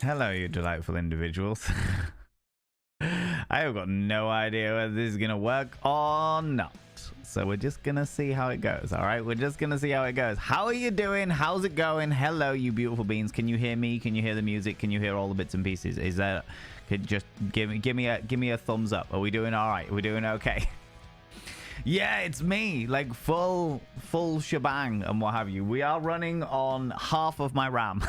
Hello, you delightful individuals. I have got no idea whether this is going to work or not. So we're just going to see how it goes, all right? We're just going to see how it goes. How are you doing? How's it going? Hello, you beautiful beings. Can you hear me? Can you hear the music? Can you hear all the bits and pieces? Is that... Could just give me a thumbs up. Are we doing all right? Are we doing okay? Yeah, it's me. Like full shebang and what have you. We are running on half of my RAM.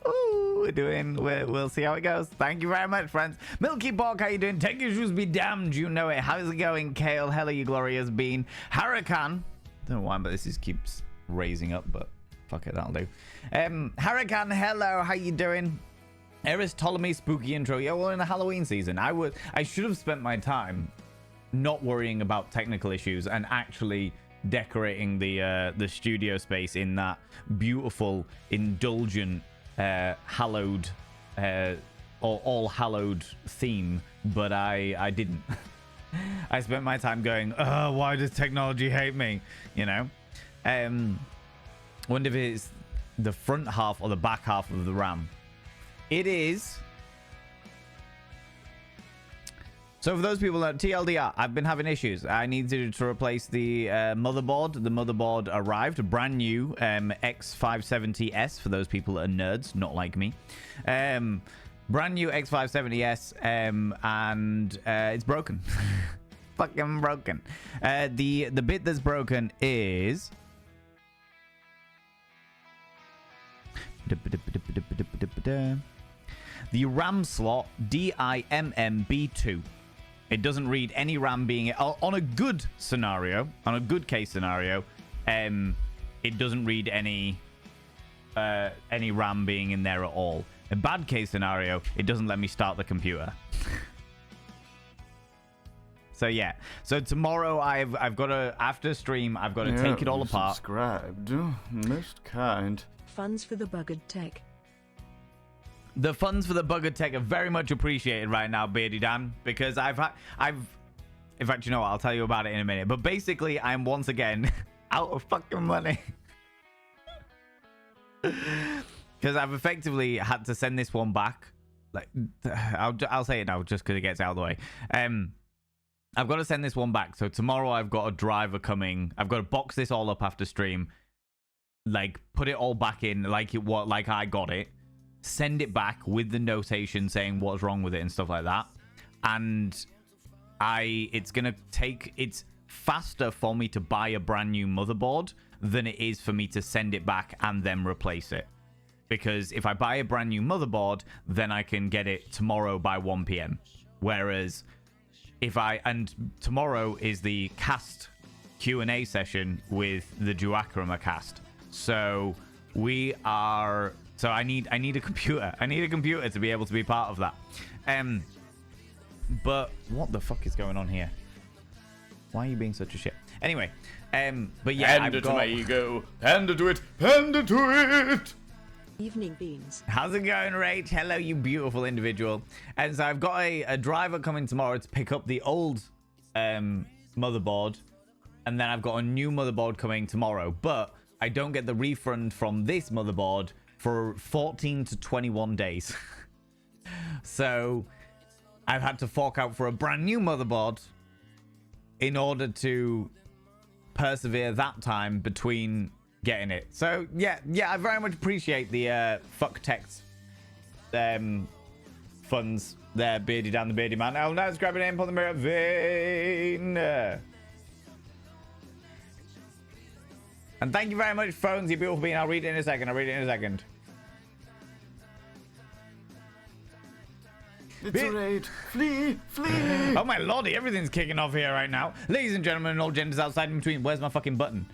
Ooh, we'll see how it goes. Thank you very much, friends. Milky Pork, how you doing? Tech issues be damned, you know it. How's it going? Kale, hello, you glorious bean. Hurricane, don't know why, but this keeps raising up, but fuck it, that'll do. Hurricane, hello, how you doing? Eris Ptolemy, spooky intro. Yeah, well, in the Halloween season, I should have spent my time not worrying about technical issues and actually decorating the studio space in that beautiful, indulgent, hallowed, all hallowed theme, but I didn't. I spent my time going, oh, why does technology hate me? You know? Wonder if it's the front half or the back half of the RAM. It is. So for those people that TLDR, I've been having issues. I needed to replace the motherboard. The motherboard arrived, a brand new X570S for those people that are nerds, not like me. Brand new X570S, and it's broken. Fucking broken. The bit that's broken is the RAM slot DIMMB2. It doesn't read any RAM being on a good scenario, on a good case scenario. It doesn't read any RAM being in there at all. A bad case scenario, it doesn't let me start the computer. So yeah. So tomorrow I've got to, after stream, I've got to take it all apart. Subscribed, most kind. Funds for the buggered tech. The funds for the buggered tech are very much appreciated right now, Beardy Dan, because in fact, you know what? I'll tell you about it in a minute. But basically, I'm once again out of fucking money. Because I've effectively had to send this one back. Like, I'll say it now just because it gets out of the way. I've got to send this one back. So tomorrow I've got a driver coming. I've got to box this all up after stream. Like, put it all back in like I got it. Send it back with the notation saying what's wrong with it and stuff like that. And it's faster for me to buy a brand new motherboard than it is for me to send it back and then replace it. Because if I buy a brand new motherboard, then I can get it tomorrow by 1 p.m. Whereas and tomorrow is the cast Q&A session with the Duakrama cast. So I need a computer. I need a computer to be able to be part of that. But what the fuck is going on here? Why are you being such a shit? Anyway, but yeah, Pander to my ego. Pander to it. Pander to it. Evening beans. How's it going, Rach? Hello, you beautiful individual. And so I've got a driver coming tomorrow to pick up the old motherboard, and then I've got a new motherboard coming tomorrow. But I don't get the refund from this motherboard for 14 to 21 days. So I've had to fork out for a brand new motherboard in order to persevere that time between getting it. So yeah, I very much appreciate the fuck text funds there, Beardy Dan the Beardy Man. Oh, now it's grabbing in on the mirror vein. And thank you very much, phones, you beautiful being. I'll read it in a second. It's a raid. Flee. Oh my lordy, everything's kicking off here right now. Ladies and gentlemen and all genders outside in between, where's my fucking button?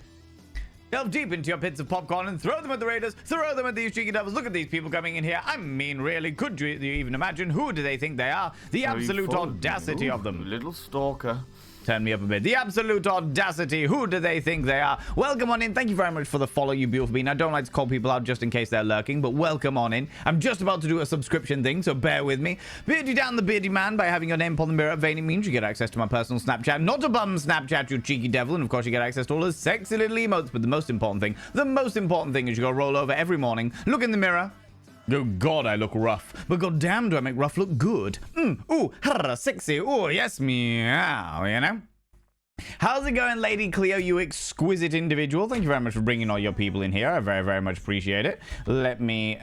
Delve deep into your pits of popcorn and throw them at the raiders, throw them at these cheeky devils. Look at these people coming in here. I mean, really, could you even imagine? Who do they think they are? The absolute audacity of them. Little stalker. turn me up a bit. The absolute audacity. Who do they think they are? Welcome on in. Thank you very much for the follow, you beautiful bean. I don't like to call people out just in case they're lurking, but welcome on in. I'm just about to do a subscription thing, so bear with me. Beard you down the beardy man by having your name upon the mirror. Veiny means you get access to my personal Snapchat. Not a bum Snapchat, you cheeky devil. And of course, you get access to all those sexy little emotes. But the most important thing is you go roll over every morning, look in the mirror. Oh God, I look rough. But goddamn, do I make rough look good? Ooh, sexy. Ooh, yes, meow, you know? How's it going, Lady Cleo, you exquisite individual? Thank you very much for bringing all your people in here. I very, very much appreciate it. Let me,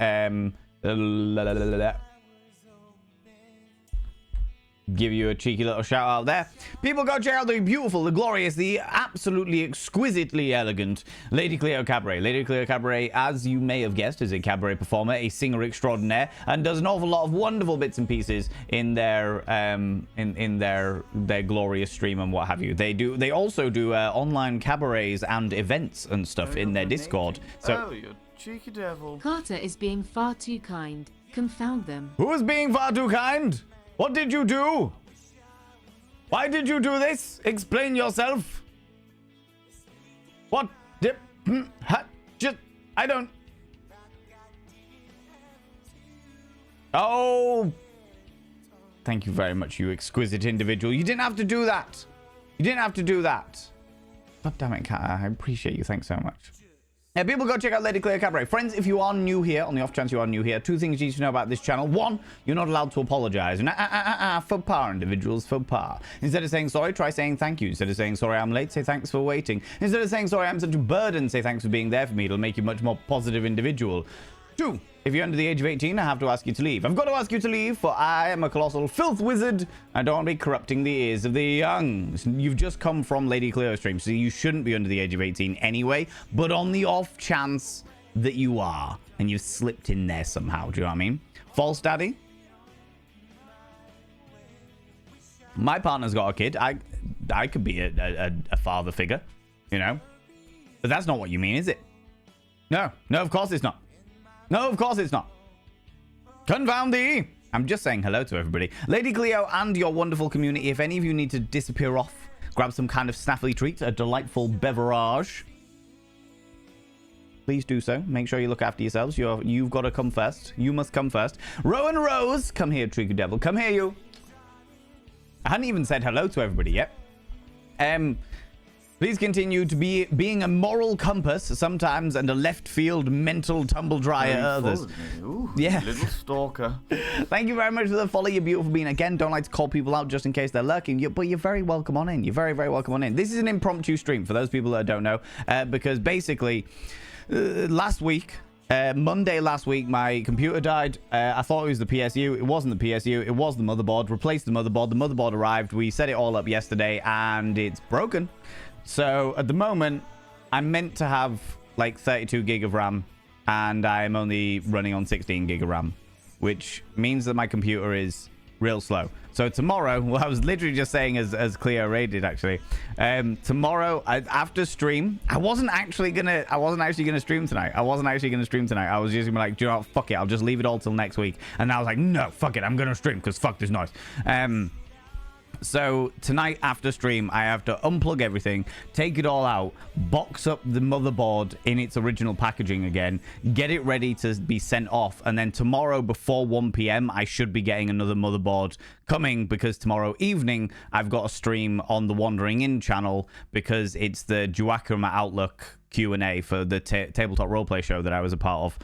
give you a cheeky little shout out there. People, go check out the beautiful, the glorious, the absolutely exquisitely elegant Lady Cleo Cabaret. Lady Cleo Cabaret, as you may have guessed, is a cabaret performer, a singer extraordinaire, and does an awful lot of wonderful bits and pieces in their their glorious stream and what have you. They also do online cabarets and events and stuff in their Discord. So, Oh, you cheeky devil. Carter is being far too kind. Confound them. who is being far too kind? What did you do? Why did you do this? Explain yourself. What did... just... I don't... Oh... Thank you very much, you exquisite individual. You didn't have to do that. You didn't have to do that. God damn it, Kat. I appreciate you. Thanks so much. Yeah, people, go check out Lady Cleo Cabaret. Friends, if you are new here, on the off chance you are new here, two things you need to know about this channel. One, you're not allowed to apologize. Faux pas, individuals, faux pas. Instead of saying sorry, try saying thank you. Instead of saying sorry, I'm late, say thanks for waiting. Instead of saying sorry, I'm such a burden, say thanks for being there for me. It'll make you a much more positive individual. Two, if you're under the age of 18, I have to ask you to leave. I've got to ask you to leave, for I am a colossal filth wizard. I don't want to be corrupting the ears of the young. You've just come from Lady Cleo stream, so you shouldn't be under the age of 18 anyway. But on the off chance that you are, and you've slipped in there somehow, do you know what I mean? False daddy? My partner's got a kid. I could be a father figure, you know? But that's not what you mean, is it? No, of course it's not. No, of course it's not. Confound thee! I'm just saying hello to everybody. Lady Cleo and your wonderful community, if any of you need to disappear off, grab some kind of snaffly treat, a delightful beverage, please do so. Make sure you look after yourselves. You've got to come first. You must come first. Rowan Rose, come here, Tricky Devil. Come here, you. I hadn't even said hello to everybody yet. Please continue to be being a moral compass sometimes and a left field mental tumble dryer at others. Ooh, Yeah. Little stalker. Thank you very much for the follow, you beautiful being. Again, don't like to call people out just in case they're lurking, but you're very welcome on in. You're very, very welcome on in. This is an impromptu stream for those people that don't know, because basically last week, Monday last week, my computer died. I thought it was the PSU. It wasn't the PSU. It was the motherboard. Replaced the motherboard. The motherboard arrived. We set it all up yesterday, and it's broken. So at the moment, I'm meant to have like 32 gig of RAM, and I'm only running on 16 gig of RAM, which means that my computer is real slow. So tomorrow, well, I was literally just saying as Cleo rated actually, tomorrow after stream, I wasn't actually gonna stream tonight. I was just gonna be like, do you know what? Fuck it, I'll just leave it all till next week. And I was like, no, fuck it, I'm gonna stream because fuck this noise. So tonight after stream, I have to unplug everything, take it all out, box up the motherboard in its original packaging again, get it ready to be sent off, and then tomorrow before 1 p.m. I should be getting another motherboard coming, because tomorrow evening I've got a stream on the Wandering In channel because it's the Juakama Outlook Q&A for the tabletop roleplay show that I was a part of,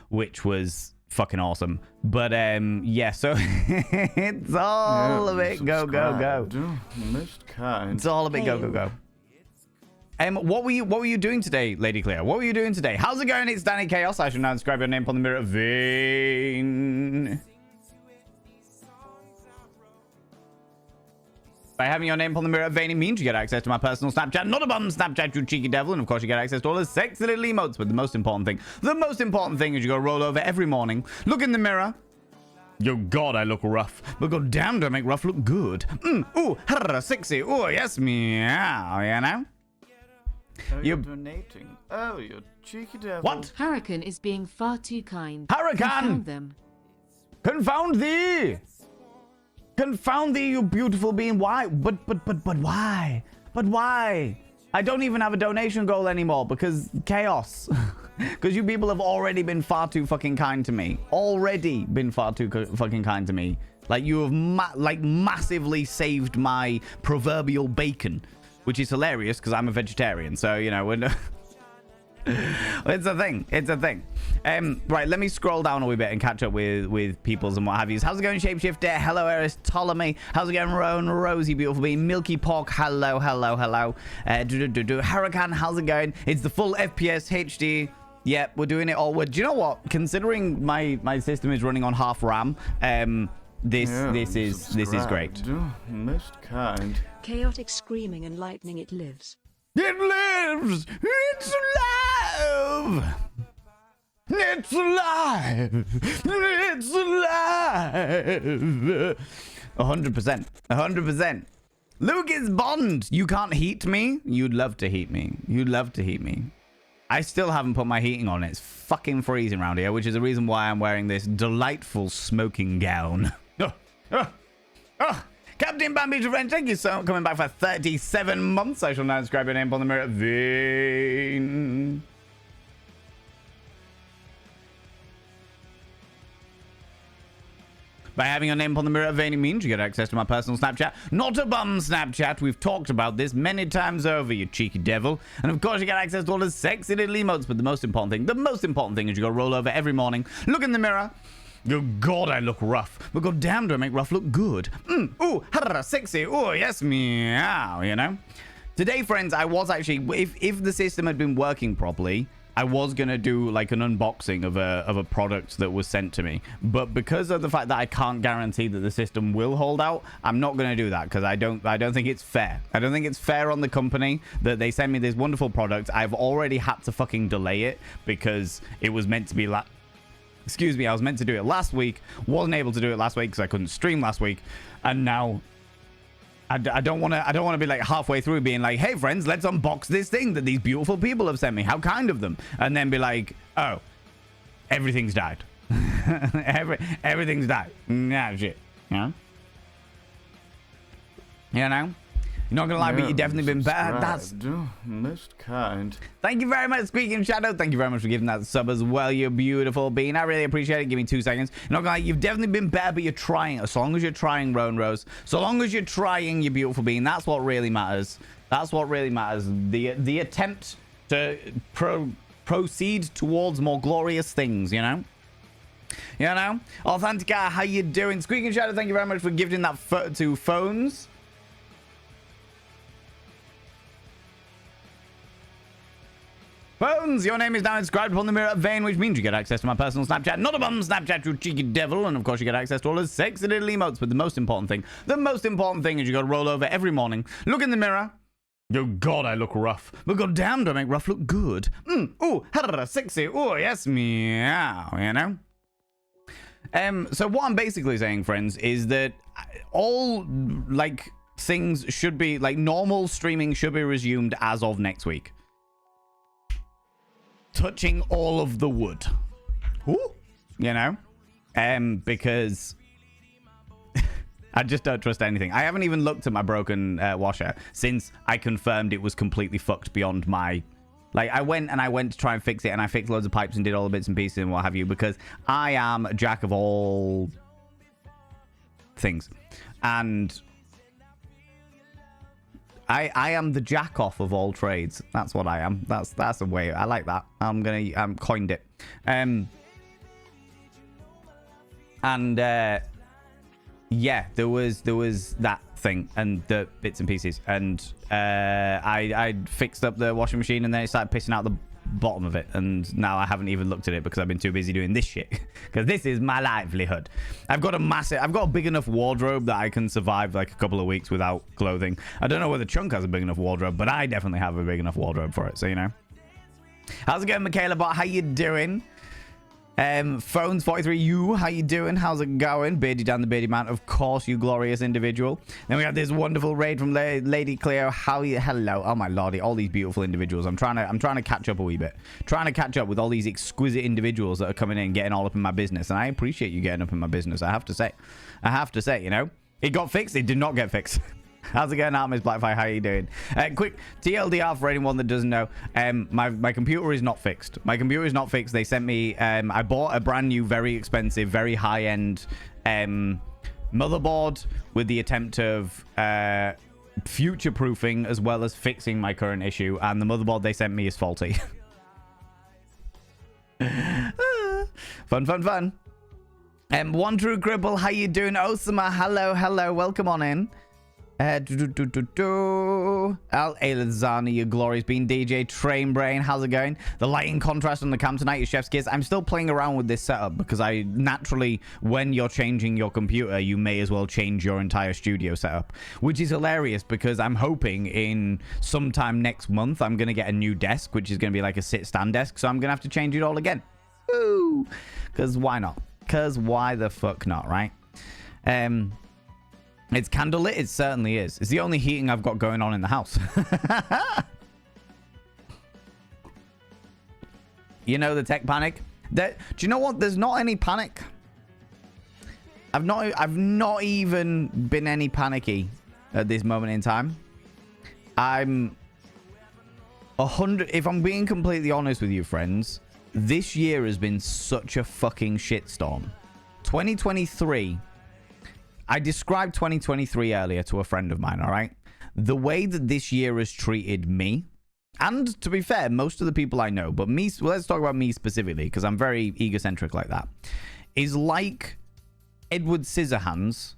which was fucking awesome. But yeah, so it's all a bit go. Most kind. It's all a bit go. What were you doing today, Lady Cleo? What were you doing today? How's it going? It's Danny Chaos. I should now inscribe your name upon the mirror. Vane. By having your name upon the mirror, Vane means you get access to my personal Snapchat. Not a bum Snapchat, you cheeky devil. And of course, you get access to all the sexy little emotes. But the most important thing is you go roll over every morning, look in the mirror. Yo, God, I look rough. But god damn, do I make rough look good. Ooh, sexy. Ooh, yes, meow, you know? Oh, you're donating. Oh, you cheeky devil. What? Hurricane is being far too kind. Hurricane! Confound them. Confound thee! Confound thee, you beautiful being. Why? But why? But why? I don't even have a donation goal anymore because chaos. Because you people have already been far too fucking kind to me. Already been far too fucking kind to me. Like, you have massively saved my proverbial bacon, which is hilarious because I'm a vegetarian. So, you know, we're it's a thing. It's a thing. Right, let me scroll down a wee bit and catch up with peoples and what have you. How's it going, Shapeshifter? Hello, Eris Ptolemy. How's it going, Roan? Rosie, beautiful being. Milky Pork. Hello, hello, hello. Hurricane, how's it going? It's the full FPS HD. Yep, we're doing it all. Do you know what? Considering my system is running on half RAM, this is great. Most kind. Chaotic screaming and lightning, it lives. It lives! It's alive! It's alive! It's alive! 100%. 100%. Lucas Bond! You can't heat me? You'd love to heat me. You'd love to heat me. I still haven't put my heating on. It's fucking freezing around here, which is the reason why I'm wearing this delightful smoking gown. Captain Bambi's Revenge, thank you so much. Coming back for 37 months. I shall now describe your name on the mirror vein. By having your name upon the mirror vein, it means you get access to my personal Snapchat. Not a bum Snapchat. We've talked about this many times over, you cheeky devil. And of course, you get access to all the sexy little emotes. But the most important thing is you go roll over every morning, look in the mirror. Oh, God, I look rough. But God damn, do I make rough look good. Ooh, sexy. Oh, yes, meow, you know. Today, friends, I was actually, if the system had been working properly, I was going to do like an unboxing of a product that was sent to me. But because of the fact that I can't guarantee that the system will hold out, I'm not going to do that because I don't think it's fair. I don't think it's fair on the company that they send me this wonderful product. I've already had to fucking delay it because it was meant to be excuse me, I was meant to do it last week. Wasn't able to do it last week because I couldn't stream last week. And now I don't want to be like halfway through being like, hey friends, let's unbox this thing that these beautiful people have sent me. How kind of them. And then be like, oh, everything's died. Everything's died. Nah, shit. You know? You know? You're not gonna lie, but you've definitely been better. That's most kind. Thank you very much, Squeaking Shadow. Thank you very much for giving that sub as well, you beautiful being. I really appreciate it. Give me 2 seconds. You're not gonna lie, you've definitely been better, but you're trying. As long as you're trying, Roan Rose. So long as you're trying, you beautiful being. That's what really matters. That's what really matters. The attempt to proceed towards more glorious things, you know? You know? Authentica, how you doing? Squeaking Shadow, thank you very much for gifting that to phones. Bones, your name is now inscribed upon the mirror vein, which means you get access to my personal Snapchat. Not a bum Snapchat, you cheeky devil. And of course, you get access to all the sexy little emotes. But the most important thing is you got to roll over every morning, look in the mirror. Oh, God, I look rough. But God damn, do I make rough look good. Ooh, sexy. Oh, yes, meow, you know? So what I'm basically saying, friends, is that all, like, things should be, like, normal streaming should be resumed as of next week. Touching all of the wood. Ooh. You know? Because I just don't trust anything. I haven't even looked at my broken washer since I confirmed it was completely fucked beyond my... Like, I went to try and fix it, and I fixed loads of pipes and did all the bits and pieces and what have you, because I am a jack of all things. And I am the jack off of all trades. That's what I am. That's a way. I like that. I'm coined it. Yeah, there was that thing and the bits and pieces, and I fixed up the washing machine, and then it started pissing out the bottom of it, and now I haven't even looked at it because I've been too busy doing this shit, because this is my livelihood. I've got a big enough wardrobe that I can survive like a couple of weeks without clothing. I don't know whether Chunk has a big enough wardrobe, but I definitely have a big enough wardrobe for it, so you know. How's it going, Michaela Bot? How you doing? Phones 43U, how you doing? How's it going? Beardy down the beardy man, of course, you glorious individual. Then we got this wonderful raid from Lady Cleo. How you? Hello. Oh my lordy, all these beautiful individuals. I'm trying to catch up a wee bit. Trying to catch up with all these exquisite individuals that are coming in, getting all up in my business, and I appreciate you getting up in my business. I have to say, you know. It got fixed. It did not get fixed. How's it going, Miss Blackfire? How are you doing? Quick TLDR for anyone that doesn't know. My computer is not fixed. My computer is not fixed. They sent me. I bought a brand new, very expensive, very high end motherboard with the attempt of future proofing as well as fixing my current issue. And the motherboard they sent me is faulty. Fun. One True Cripple, how you doing? Osama, hello, welcome on in. Al Elazani, your glory's been DJ Train Brain, how's it going? The lighting contrast on the cam tonight is chef's kiss. I'm still playing around with this setup because I naturally, when you're changing your computer, you may as well change your entire studio setup, which is hilarious because I'm hoping in sometime next month I'm gonna get a new desk, which is gonna be like a sit-stand desk, so I'm gonna have to change it all again. Woo! Because why not? Because why the fuck not, right? It's candlelit. It certainly is. It's the only heating I've got going on in the house. You know, the tech panic. Do you know what? There's not any panic. I've not even been any panicky at this moment in time. I'm 100. If I'm being completely honest with you, friends. This year has been such a fucking shitstorm. 2023. I described 2023 earlier to a friend of mine, all right? The way that this year has treated me, and to be fair, most of the people I know, but me, well, let's talk about me specifically, because I'm very egocentric like that, is like Edward Scissorhands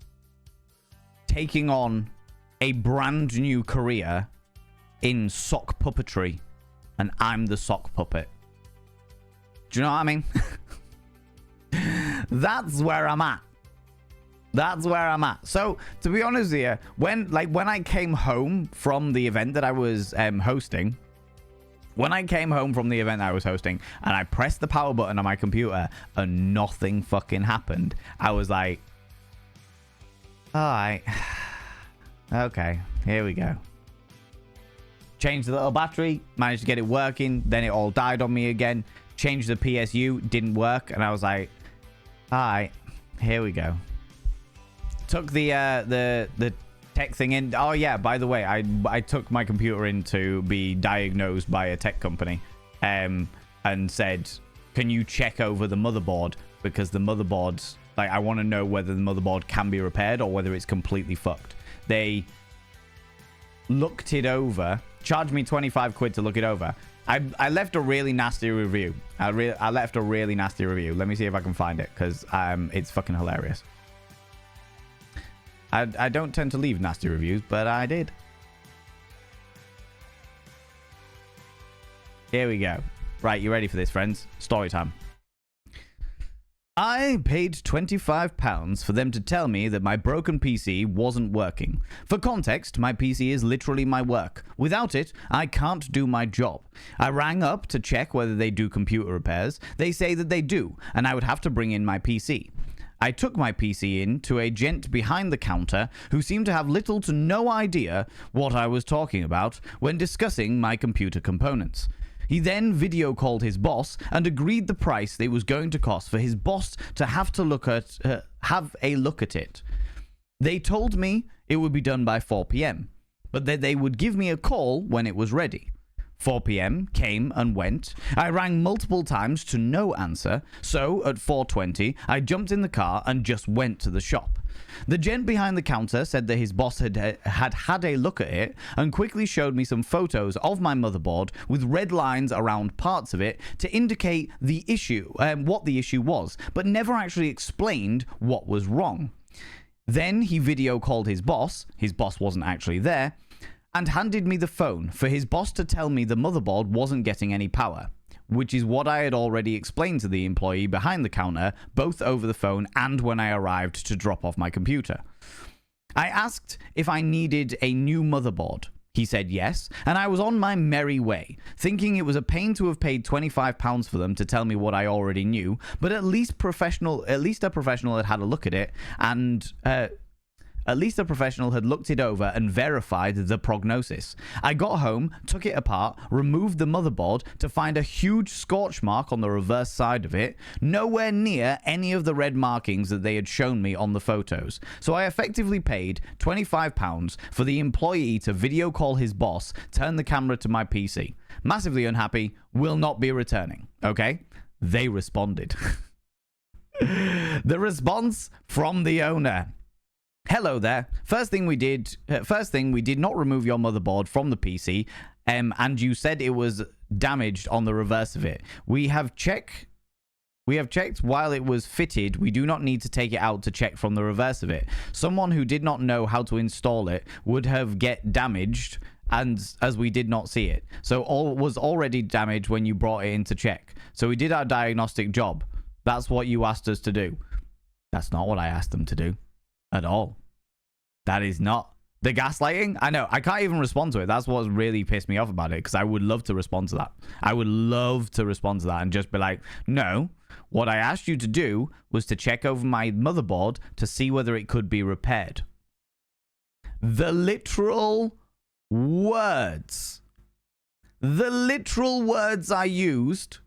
taking on a brand new career in sock puppetry, and I'm the sock puppet. Do you know what I mean? That's where I'm at. That's where I'm at. So, to be honest here, when I came home from the event that I was hosting, and I pressed the power button on my computer and nothing fucking happened, I was like, all right, okay, here we go. Changed the little battery, managed to get it working, then it all died on me again. Changed the PSU, didn't work, and I was like, all right, here we go. Took the tech thing in. Oh yeah, by the way, I took my computer in to be diagnosed by a tech company, and said, can you check over the motherboard, because the motherboard's like, I want to know whether the motherboard can be repaired or whether it's completely fucked. They looked it over, charged me 25 quid to look it over. I left a really nasty review. I left a really nasty review. Let me see if I can find it, because it's fucking hilarious. I don't tend to leave nasty reviews, but I did. Here we go. Right, you ready for this, friends? Story time. I paid £25 for them to tell me that my broken PC wasn't working. For context, my PC is literally my work. Without it, I can't do my job. I rang up to check whether they do computer repairs. They say that they do, and I would have to bring in my PC. I took my PC in to a gent behind the counter who seemed to have little to no idea what I was talking about when discussing my computer components. He then video called his boss and agreed the price it was going to cost for his boss to have a look at it. They told me it would be done by 4 p.m, but that they would give me a call when it was ready. 4 p.m. came and went. I rang multiple times to no answer, so at 4:20, I jumped in the car and just went to the shop. The gent behind the counter said that his boss had a look at it and quickly showed me some photos of my motherboard with red lines around parts of it to indicate the issue, what the issue was, but never actually explained what was wrong. Then he video called his boss wasn't actually there, and handed me the phone for his boss to tell me the motherboard wasn't getting any power, which is what I had already explained to the employee behind the counter, both over the phone and when I arrived to drop off my computer. I asked if I needed a new motherboard. He said yes, and I was on my merry way, thinking it was a pain to have paid £25 for them to tell me what I already knew, but at least a professional had had a look at it, and At least a professional had looked it over and verified the prognosis. I got home, took it apart, removed the motherboard to find a huge scorch mark on the reverse side of it, nowhere near any of the red markings that they had shown me on the photos. So I effectively paid £25 for the employee to video call his boss, turn the camera to my PC. Massively unhappy, will not be returning. Okay? They responded. The response from the owner. Hello there. First thing, we did not remove your motherboard from the PC, and you said it was damaged on the reverse of it. We have checked while it was fitted. We do not need to take it out to check from the reverse of it. Someone who did not know how to install it would have get damaged, and as we did not see it. So all was already damaged when you brought it in to check. So we did our diagnostic job. That's what you asked us to do. That's not what I asked them to do at all. That is not the gaslighting. I know. I can't even respond to it. That's what really pissed me off about it, because I would love to respond to that. I would love to respond to that and just be like, no, what I asked you to do was to check over my motherboard to see whether it could be repaired. The literal words I used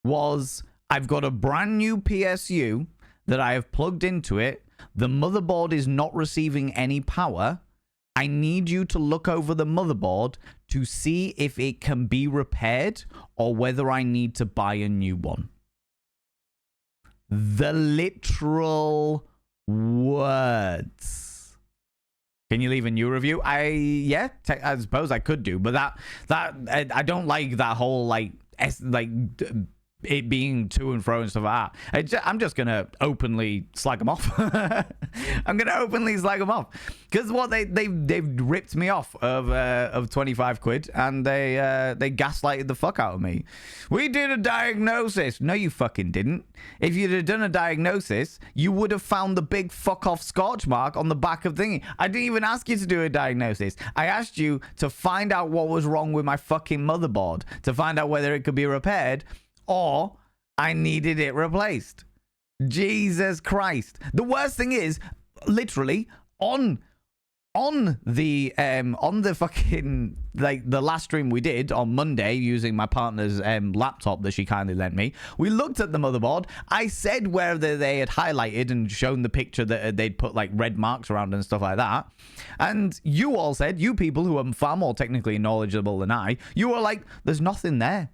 was, I've got a brand new PSU that I have plugged into it. The motherboard is not receiving any power. I need you to look over the motherboard to see if it can be repaired or whether I need to buy a new one. The literal words. Can you leave a new review? I suppose I could do, but I don't like that whole it being to and fro and stuff like that. I'm just gonna openly slag them off. I'm gonna openly slag them off, because what they've ripped me off of 25 quid, and they gaslighted the fuck out of me. We did a diagnosis. No, you fucking didn't. If you'd have done a diagnosis, you would have found the big fuck off scorch mark on the back of thingy. I didn't even ask you to do a diagnosis. I asked you to find out what was wrong with my fucking motherboard, to find out whether it could be repaired, or I needed it replaced. Jesus Christ. The worst thing is, literally, on the fucking, the last stream we did on Monday using my partner's laptop that she kindly lent me, we looked at the motherboard. I said whether they had highlighted and shown the picture that they'd put red marks around and stuff like that. And you all said, you people who are far more technically knowledgeable than I, you were like, there's nothing there.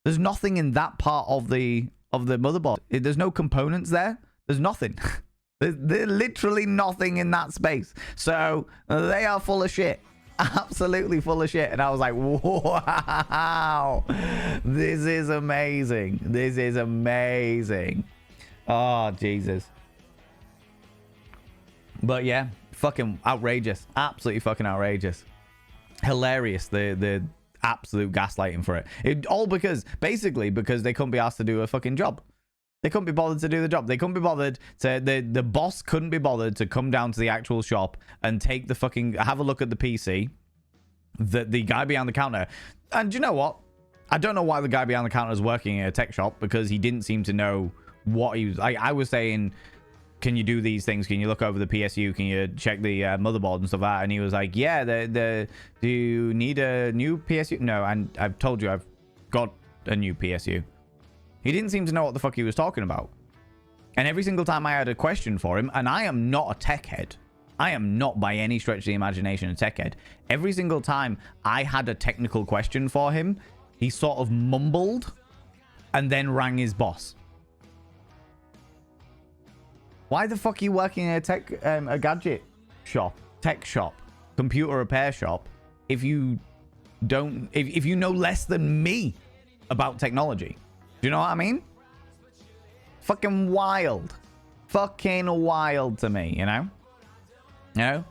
There's nothing in that part of the motherboard. There's no components there. There's nothing. There's literally nothing in that space. So they are full of shit. Absolutely full of shit. And I was like, wow. This is amazing. This is amazing. Oh, Jesus. But yeah, fucking outrageous. Absolutely fucking outrageous. Hilarious. The absolute gaslighting for it. All because they couldn't be asked to do a fucking job. They couldn't be bothered to do the job. They couldn't be bothered to, the boss couldn't be bothered to come down to the actual shop and take the fucking, have a look at the PC. The guy behind the counter. And you know what? I don't know why the guy behind the counter is working in a tech shop, because he didn't seem to know what he was. I was saying, can you do these things? Can you look over the PSU? Can you check the motherboard and stuff like that? And he was like, yeah, do you need a new PSU? No, and I've told you I've got a new PSU. He didn't seem to know what the fuck he was talking about. And every single time I had a question for him, and I am not a tech head. I am not by any stretch of the imagination a tech head. Every single time I had a technical question for him, he sort of mumbled and then rang his boss. Why the fuck are you working in a gadget shop, tech shop, computer repair shop, if you don't, if you know less than me about technology? Do you know what I mean? Fucking wild. Fucking wild to me, you know? You know?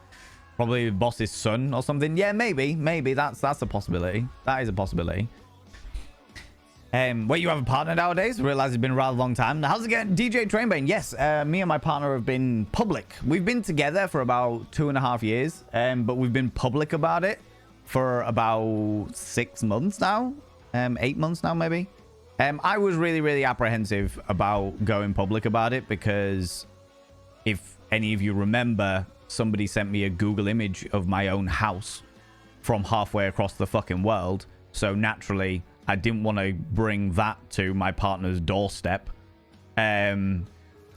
Probably boss's son or something. Yeah, maybe that's a possibility. That is a possibility. Wait, you have a partner nowadays? Realize it's been a rather long time. How's it going? DJ Trainbane. Yes, me and my partner have been public. We've been together for about 2.5 years, but we've been public about it for about 6 months now. 8 months now, maybe. I was really apprehensive about going public about it, because if any of you remember somebody sent me a Google image of my own house from halfway across the fucking world. So naturally, I didn't want to bring that to my partner's doorstep. And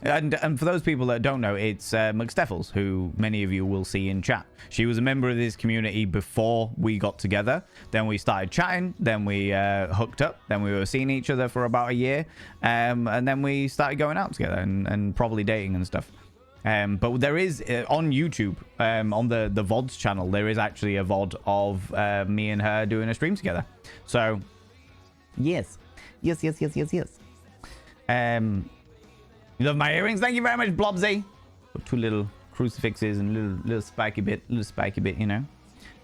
for those people that don't know, it's McSteffels, who many of you will see in chat. She was a member of this community before we got together. Then we started chatting. Then we hooked up. Then we were seeing each other for about a year. And then we started going out together and probably dating and stuff. But there is, on YouTube, on the VODs channel, there is actually a VOD of me and her doing a stream together. So, yes. Yes. You love my earrings? Thank you very much, Blobsy. Got two little crucifixes and a little spiky bit, you know.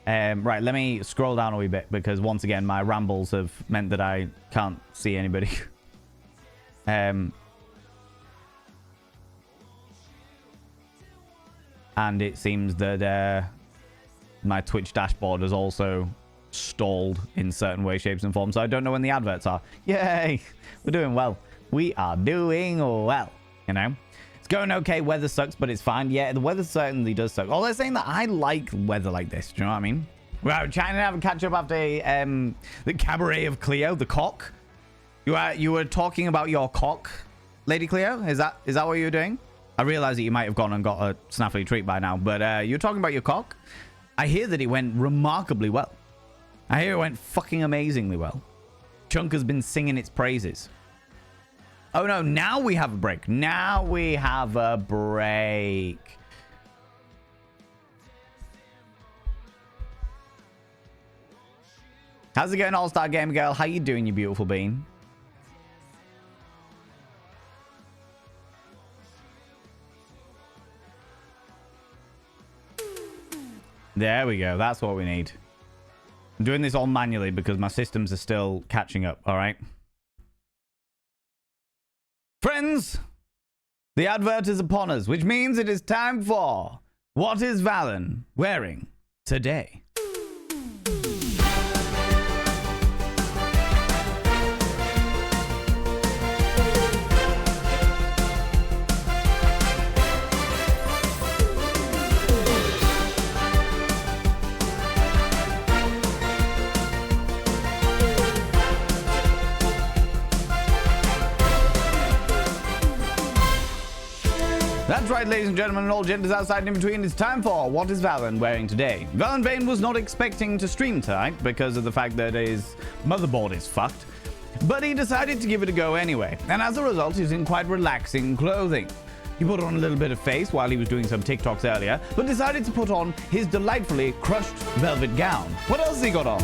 Right, let me scroll down a wee bit because once again, my rambles have meant that I can't see anybody. And it seems that my Twitch dashboard has also stalled in certain ways, shapes, and forms. So I don't know when the adverts are. Yay! We're doing well. We are doing well. You know, it's going okay. Weather sucks, but it's fine. Yeah, the weather certainly does suck. Although saying that, I like weather like this. Do you know what I mean? We're out chatting and having a catch up after the cabaret of Cleo, the cock. You were talking about your cock, Lady Cleo. Is that what you were doing? I realize that you might have gone and got a snaffly treat by now, but you're talking about your cock. I hear that it went remarkably well. I hear it went fucking amazingly well. Chunk has been singing its praises. Oh no, now we have a break. Now we have a break. How's it going, All-Star Gamer Girl? How you doing, you beautiful bean? There we go. That's what we need. I'm doing this all manually because my systems are still catching up, all right? Friends, the advert is upon us, which means it is time for What is Valen Wearing Today? That's right, ladies and gentlemen, and all genders outside and in between, it's time for What is Valen Wearing Today? Valen Vane was not expecting to stream tonight because of the fact that his motherboard is fucked, but he decided to give it a go anyway, and as a result, he's in quite relaxing clothing. He put on a little bit of face while he was doing some TikToks earlier, but decided to put on his delightfully crushed velvet gown. What else has he got on?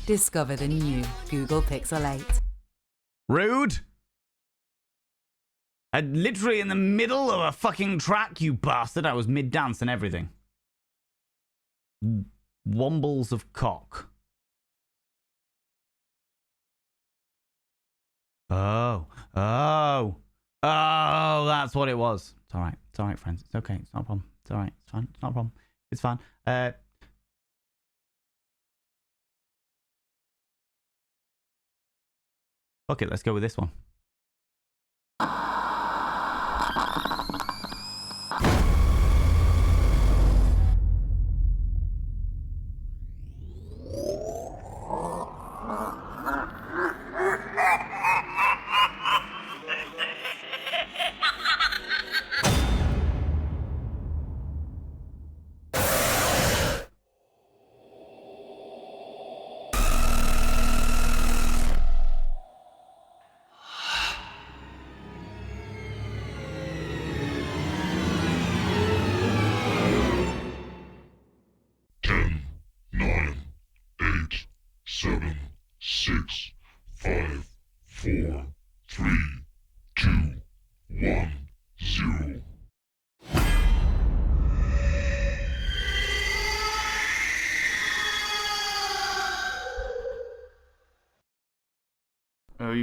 Discover the new Google Pixel 8. Rude. Literally in the middle of a fucking track, you bastard. I was mid-dance and everything. Wombles of cock. Oh, that's what it was. It's all right, friends. It's okay. It's not a problem. It's all right. It's fine. It's not a problem. It's fine. Okay, let's go with this one.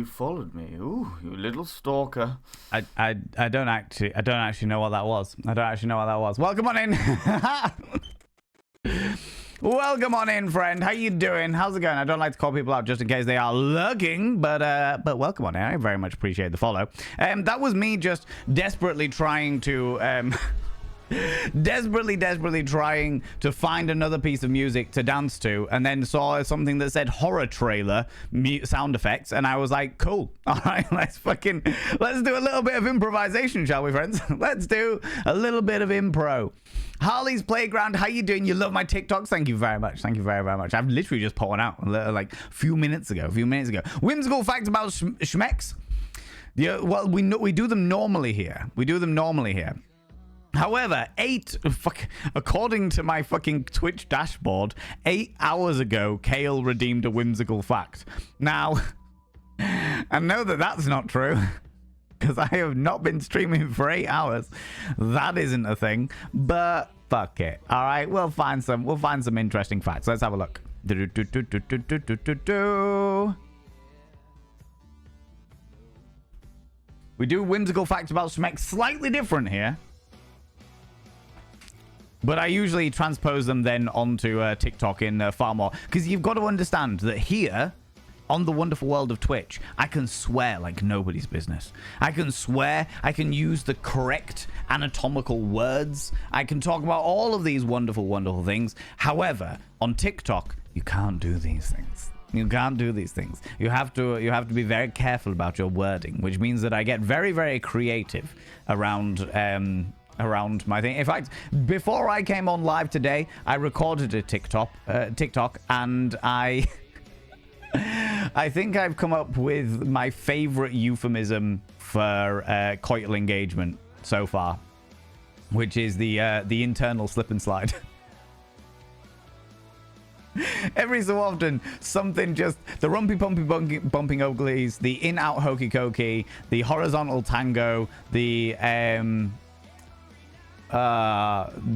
you followed me. Ooh, you little stalker. I don't actually know what that was. I don't actually know what that was. Welcome on in. Welcome on in, friend. How you doing? How's it going? I don't like to call people out just in case they are lurking, but welcome on in. I very much appreciate the follow. That was me just desperately trying to desperately trying to find another piece of music to dance to, and then saw something that said horror trailer sound effects, and I was like, cool. All right, let's do a little bit of improvisation, shall we, friends? Let's do a little bit of impro. Harley's Playground, how you doing? You love my TikToks? Thank you very much. Thank you very, very much. I've literally just put one out like a few minutes ago. Whimsical facts about schmecks. Yeah, well, we do them normally here. However, according to my fucking Twitch dashboard, 8 hours ago, Kale redeemed a whimsical fact. Now, I know that that's not true, because I have not been streaming for 8 hours. That isn't a thing, but fuck it. All right, we'll find some interesting facts. Let's have a look. We do whimsical facts about Schmeck slightly different here. But I usually transpose them then onto TikTok in far more. Because you've got to understand that here, on the wonderful world of Twitch, I can swear like nobody's business. I can swear, I can use the correct anatomical words. I can talk about all of these wonderful, wonderful things. However, on TikTok, you can't do these things. You can't do these things. You have to be very careful about your wording, which means that I get very, very creative around my thing. In fact, before I came on live today, I recorded a TikTok, and I think I've come up with my favorite euphemism for coital engagement so far, which is the internal slip and slide. Every so often, something just the rumpy pumpy bumping uglies, the in out hokey cokey, the horizontal tango, the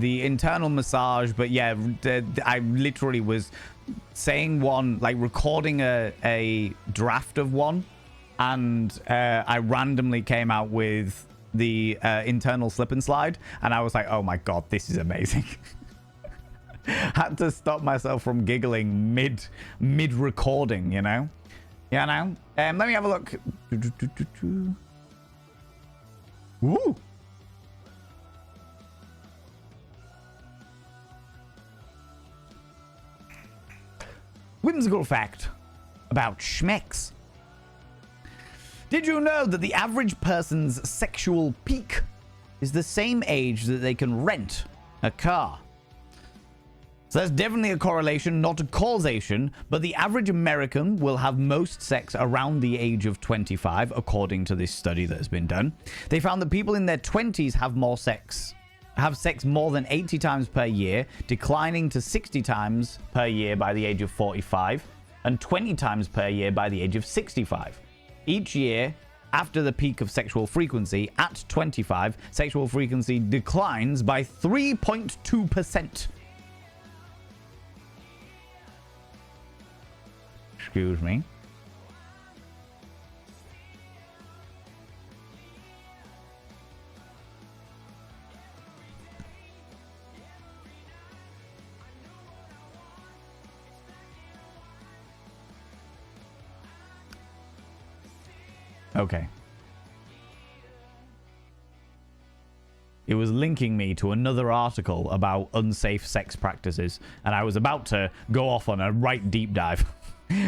internal massage. But yeah, I literally was saying one, like recording a draft of one, and I randomly came out with the internal slip and slide, and I was like, oh my god, this is amazing. Had to stop myself from giggling mid recording, you know. Let me have a look. Woo. Whimsical fact about schmecks. Did you know that the average person's sexual peak is the same age that they can rent a car? So that's definitely a correlation, not a causation, but the average American will have most sex around the age of 25, according to this study that has been done. They found that people in their 20s have sex more than 80 times per year, declining to 60 times per year by the age of 45, and 20 times per year by the age of 65. Each year, after the peak of sexual frequency, at 25, sexual frequency declines by 3.2%. Excuse me. Okay. It was linking me to another article about unsafe sex practices, and I was about to go off on a right deep dive.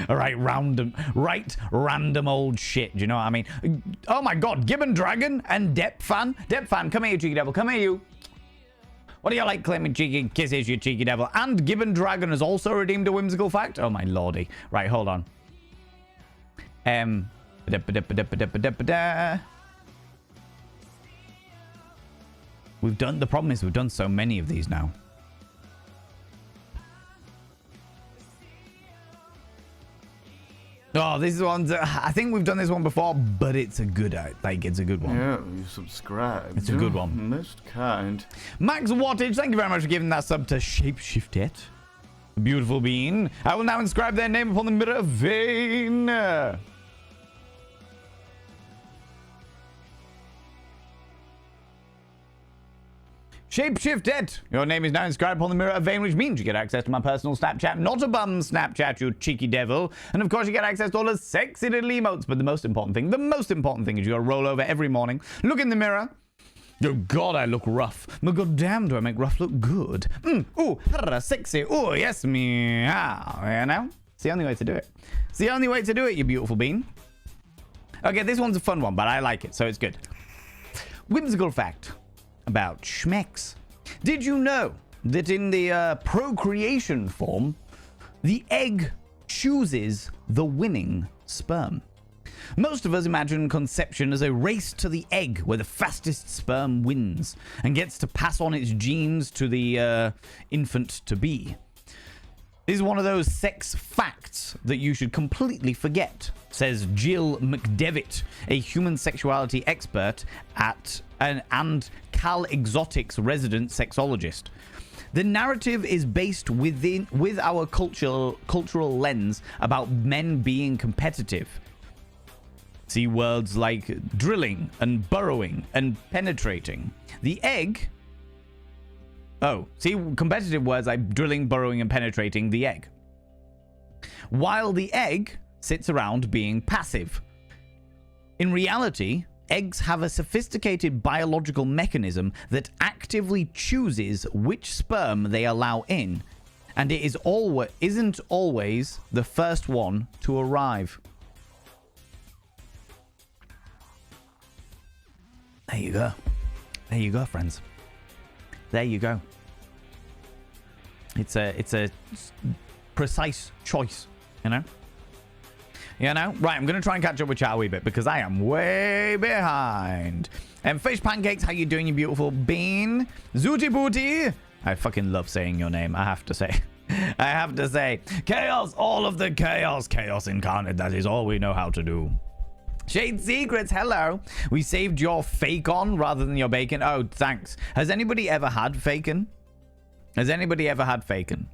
All right, random old shit. Do you know what I mean? Oh my god, Gibbon Dragon and Depfan. Depfan, come here, you cheeky devil. Come here, you. What do you like claiming cheeky kisses, you cheeky devil? And Gibbon Dragon has also redeemed a whimsical fact. Oh my lordy. Right, hold on. The problem is we've done so many of these now. Oh, this is one. I think we've done this one before, but it's a good one. Yeah, you subscribe. It's a good one. Most kind. Max Wattage, thank you very much for giving that sub to Shapeshifted. Beautiful bean. I will now inscribe their name upon the mirror vein. Shapeshifted! Your name is now inscribed upon the mirror of vein, which means you get access to my personal Snapchat. Not a bum Snapchat, you cheeky devil. And of course, you get access to all the sexy little emotes. But the most important thing is you gotta roll over every morning, look in the mirror. Oh God, I look rough. But goddamn, do I make rough look good? Ooh, sexy. Ooh, yes, meow. You know? It's the only way to do it. It's the only way to do it, you beautiful bean. Okay, this one's a fun one, but I like it, so it's good. Whimsical fact about schmecks. Did you know that in the procreation form, the egg chooses the winning sperm? Most of us imagine conception as a race to the egg where the fastest sperm wins and gets to pass on its genes to the infant to be. This is one of those sex facts that you should completely forget, says Jill McDevitt, a human sexuality expert and Cal Exotics resident sexologist. The narrative is based with our cultural lens about men being competitive. See words like drilling and burrowing and penetrating. The egg... Oh, see competitive words like drilling, burrowing, and penetrating the egg. While the egg sits around being passive. In reality, eggs have a sophisticated biological mechanism that actively chooses which sperm they allow in, and it isn't always the first one to arrive. There you go. There you go, friends. There you go. It's a precise choice, you know? You know? Right, I'm going to try and catch up with chat a wee bit because I am way behind. Fish Pancakes, how you doing, you beautiful bean? Zooty Booty. I fucking love saying your name, I have to say. I have to say. Chaos, all of the chaos. Chaos incarnate, that is all we know how to do. Shade Secrets, hello. We saved your Facon rather than your bacon. Oh, thanks. Has anybody ever had Facon? Has anybody ever had Facon?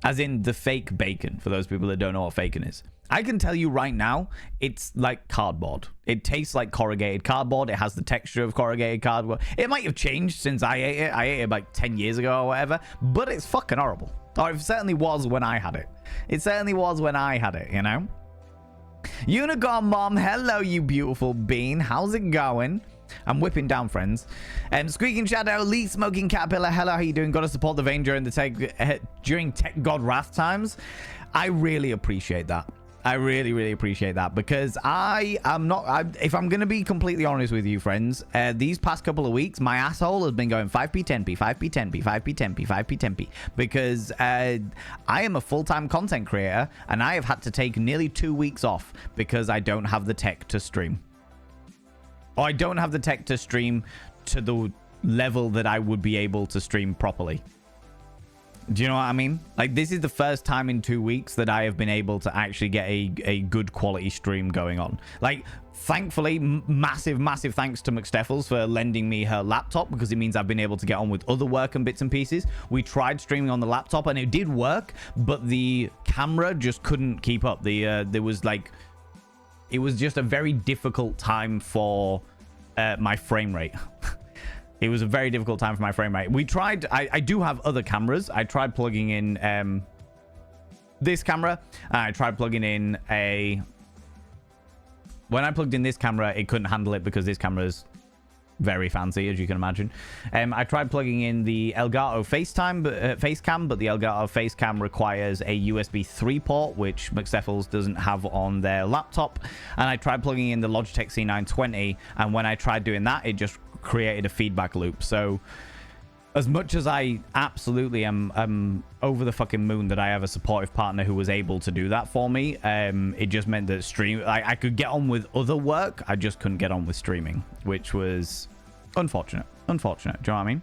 As in the fake bacon, for those people that don't know what Facon is. I can tell you right now, it's like cardboard. It tastes like corrugated cardboard. It has the texture of corrugated cardboard. It might have changed since I ate it. I ate it like 10 years ago or whatever. But it's fucking horrible. Or it certainly was when I had it. It certainly was when I had it, you know? Unicorn Mom, hello you beautiful bean. How's it going? I'm whipping down, friends. Squeaking Shadow, Lee Smoking Caterpillar, hello, how you doing? Gotta support the vein during Tech God Wrath times. I really appreciate that. I really, really appreciate that because if I'm going to be completely honest with you, friends, these past couple of weeks, my asshole has been going 5p, 10p, 5p, 10p, 5p, 10p, 5p, 10p because I am a full-time content creator and I have had to take nearly 2 weeks off because I don't have the tech to stream. Or I don't have the tech to stream to the level that I would be able to stream properly. Do you know what I mean? Like, this is the first time in 2 weeks that I have been able to actually get a good quality stream going on. Like, thankfully, massive thanks to McSteffels for lending me her laptop because it means I've been able to get on with other work and bits and pieces. We tried streaming on the laptop and it did work, but the camera just couldn't keep up. There was like... It was just a very difficult time for my frame rate. It was a very difficult time for my frame rate. We tried... I do have other cameras. I tried plugging in this camera. I tried plugging in a... When I plugged in this camera, it couldn't handle it because this camera's very fancy, as you can imagine. I tried plugging in the Elgato Facecam, but the Elgato Facecam requires a USB 3 port, which McSteffels doesn't have on their laptop. And I tried plugging in the Logitech C920, and when I tried doing that, it just created a feedback loop. So as much as I absolutely am over the fucking moon that I have a supportive partner who was able to do that for me, it just meant that I could get on with other work. I just couldn't get on with streaming, which was unfortunate. Do you know what I mean?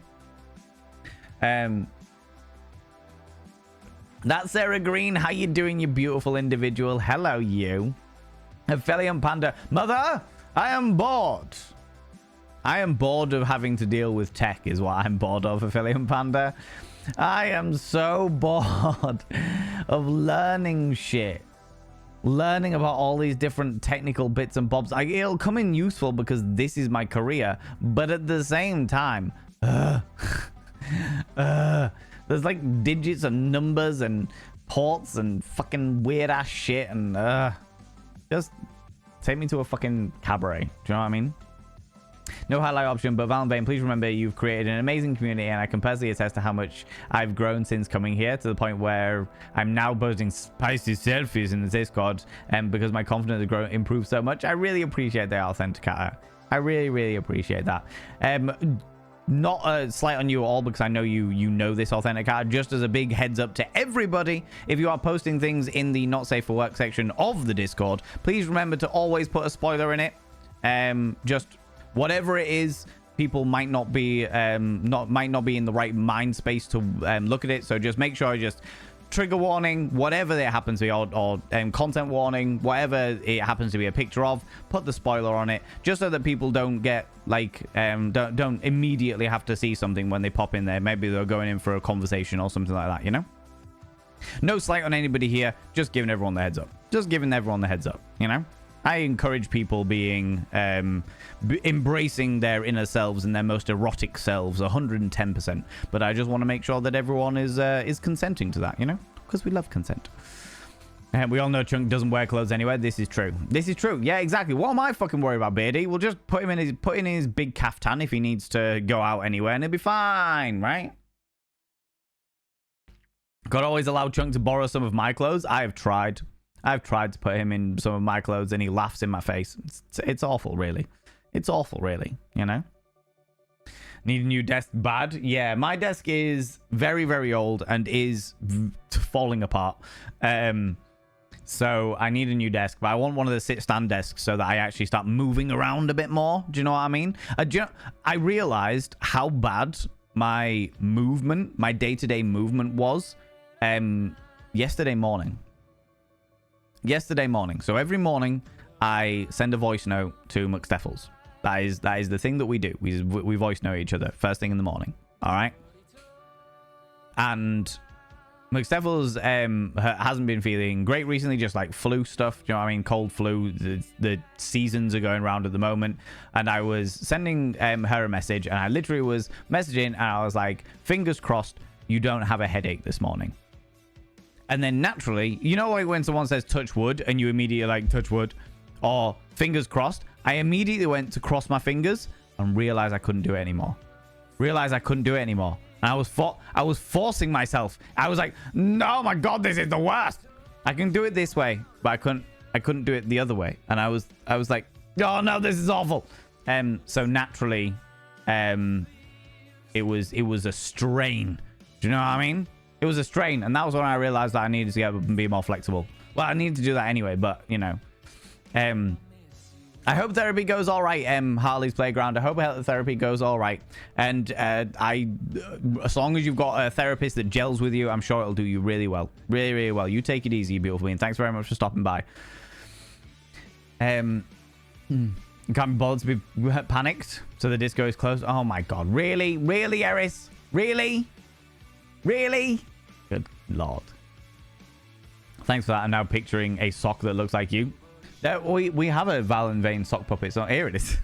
That's Sarah Green. How you doing, you beautiful individual? Hello, you. Aphelion Panda. Mother, I am bored. I am bored of having to deal with tech is what I'm bored of, Aphelion Panda. I am so bored of learning shit. Learning about all these different technical bits and bobs. It'll come in useful because this is my career. But at the same time, There's like digits and numbers and ports and fucking weird ass shit and just take me to a fucking cabaret. Do you know what I mean? No highlight option, but Valentine, please remember you've created an amazing community, and I can personally attest to how much I've grown since coming here, to the point where I'm now posting spicy selfies in the Discord, and because my confidence has grown, improved so much. I really appreciate the authenticator. I really, really appreciate that. Not a slight on you at all, because I know you know this authenticator. Just as a big heads up to everybody, if you are posting things in the not safe for work section of the Discord, please remember to always put a spoiler in it. Just whatever it is, people might not be in the right mind space to look at it. So just make sure, just trigger warning, whatever it happens to be, or content warning, whatever it happens to be a picture of, put the spoiler on it, just so that people don't get like don't immediately have to see something when they pop in there. Maybe they're going in for a conversation or something like that, you know? No slight on anybody here, just giving everyone the heads up. Just giving everyone the heads up, you know? I encourage people being embracing their inner selves and their most erotic selves 110%, but I just want to make sure that everyone is consenting to that, you know, because we love consent. And we all know Chunk doesn't wear clothes anyway. This is true. This is true. Yeah, exactly. What am I fucking worried about, Beardy? We'll just put him in his big caftan if he needs to go out anywhere, and he'll be fine, right? Gotta always allow Chunk to borrow some of my clothes. I've tried to put him in some of my clothes, and he laughs in my face. It's awful, really. It's awful, really, you know? Need a new desk bad? Yeah, my desk is very, very old and is falling apart. So I need a new desk, but I want one of the sit-stand desks so that I actually start moving around a bit more. Do you know what I mean? I realized how bad my movement, my day-to-day movement was yesterday morning. So every morning I send a voice note to McSteffels. That is the thing that we do. We voice note each other first thing in the morning. All right. And McSteffels hasn't been feeling great recently, just like flu stuff. Do you know what I mean? Cold flu. The seasons are going around at the moment. And I was sending her a message, and I literally was messaging, and I was like, fingers crossed you don't have a headache this morning. And then naturally, you know, like when someone says touch wood and you immediately like touch wood or fingers crossed, I immediately went to cross my fingers and realized I couldn't do it anymore. And I was forcing myself. I was like, no, my God, this is the worst. I can do it this way, but I couldn't do it the other way. And I was like, oh no, this is awful. So naturally, it was a strain. Do you know what I mean? It was a strain, and that was when I realized that I needed to get up and be more flexible. Well, I needed to do that anyway, but, you know. I hope therapy goes all right, Harley's Playground. I hope therapy goes all right. And as long as you've got a therapist that gels with you, I'm sure it'll do you really well. Really, really well. You take it easy, you beautiful being. Thanks very much for stopping by. You can't be bothered to be panicked, so the disco is closed. Oh, my God. Really? Really, Eris? Really? Really? Good Lord. Thanks for that. I'm now picturing a sock that looks like you. We have a Val and Vane sock puppet, so here it is.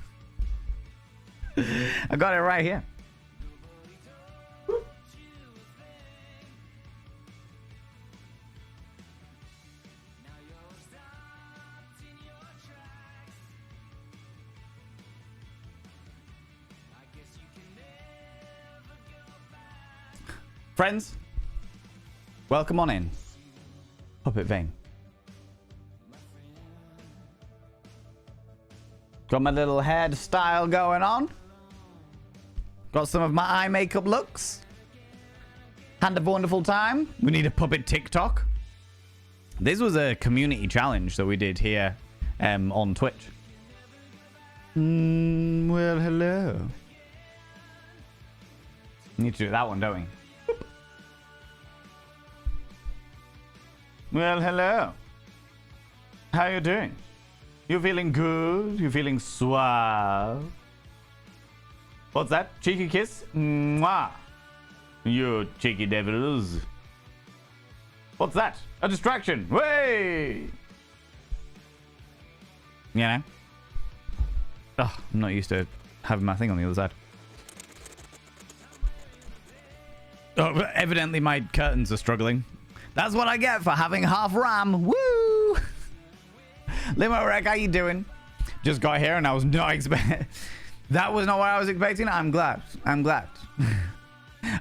I got it right here. Friends, welcome on in. Puppet Vane. Got my little hairstyle going on. Got some of my eye makeup looks. Had a wonderful time. We need a puppet TikTok. This was a community challenge that we did here on Twitch. Well, hello. Need to do that one, don't we? Well, hello. How you doing? You feeling good? You feeling suave? What's that? Cheeky kiss? Mwah. You cheeky devils. What's that? A distraction. Way. You know? Oh, I'm not used to having my thing on the other side. Oh, evidently my curtains are struggling. That's what I get for having half RAM. Woo! Limo Wreck, how you doing? Just got here and I was not expecting... That was not what I was expecting. I'm glad. I'm glad.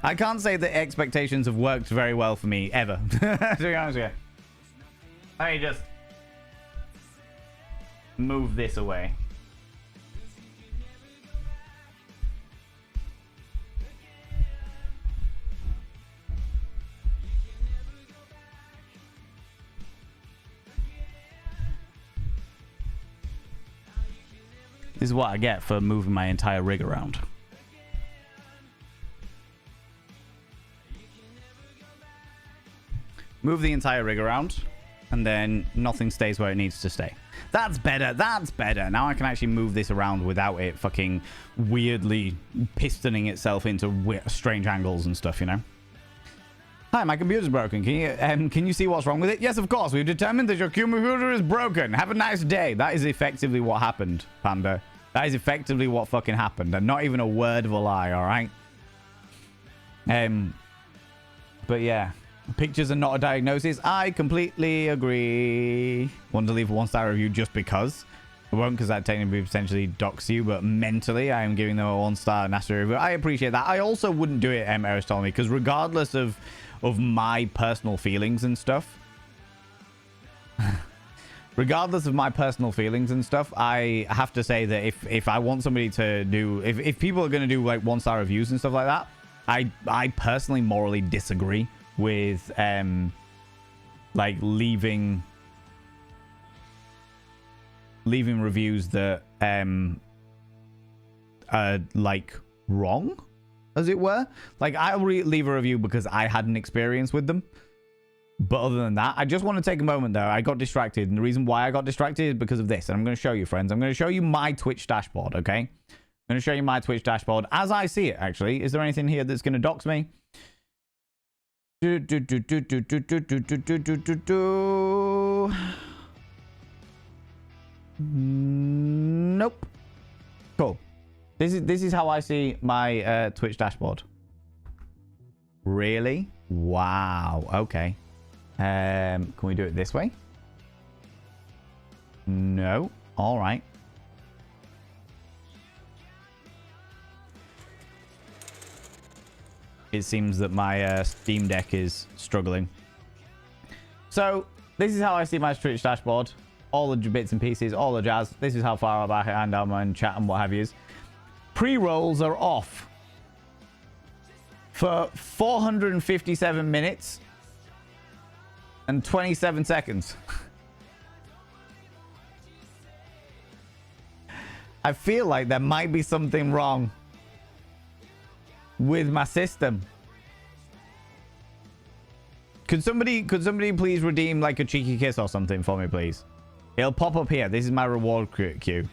I can't say that expectations have worked very well for me, ever. To be honest with you. Let me just... move this away. This is what I get for moving my entire rig around. Move the entire rig around, and then nothing stays where it needs to stay. That's better. That's better. Now I can actually move this around without it fucking weirdly pistoning itself into strange angles and stuff, you know? Hi, my computer's broken. Can you see what's wrong with it? Yes, of course. We've determined that your computer is broken. Have a nice day. That is effectively what happened, Panda. That is effectively what fucking happened. And not even a word of a lie, all right? But yeah. Pictures are not a diagnosis. I completely agree. Want to leave a 1-star review just because. I won't, because that technically potentially docks you, but mentally I am giving them a 1-star nasty review. I appreciate that. I also wouldn't do it, Aristotle, because regardless of my personal feelings and stuff, I have to say that if I want somebody to do, if people are going to do like 1-star reviews and stuff like that, I personally morally disagree with like leaving reviews that are like wrong, as it were. Like, I'll leave a review because I had an experience with them, but other than that, I just want to take a moment though. I got distracted, and the reason why I got distracted is because of this, and I'm going to show you, friends. I'm going to show you my Twitch dashboard. Okay, I'm going to show you my Twitch dashboard as I see it. Actually, is there anything here that's going to dox me? Nope. Cool. This is how I see my Twitch dashboard. Really? Wow. Okay. Can we do it this way? No. All right. It seems that my Steam Deck is struggling. So this is how I see my Twitch dashboard. All the bits and pieces, all the jazz. This is how far back I am in chat and what have yous. Pre-rolls are off for 457 minutes and 27 seconds. I feel like there might be something wrong with my system. Could somebody please redeem like a cheeky kiss or something for me, please? It'll pop up here. This is my reward queue.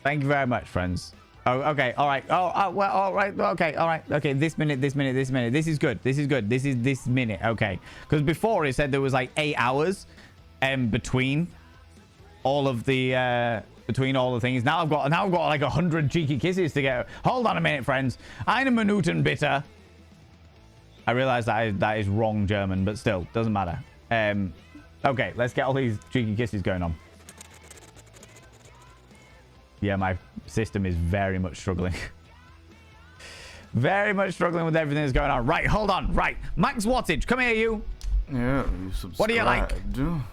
Thank you very much, friends. Oh, okay. All right. Oh, well, all right. Okay. All right. Okay. This minute. This is good. This is good. This is this minute. Okay. Because before it said there was like 8 hours between all of the things. Now I've got like 100 cheeky kisses to get. Hold on a minute, friends. Eine Minuten bitte. I realize that is wrong German, but still doesn't matter. Okay, let's get all these cheeky kisses going on. Yeah, my system is very much struggling. Very much struggling with everything that's going on. Right, hold on. Right, Max Wattage, come here, you. Yeah, you subscribed. What do you like?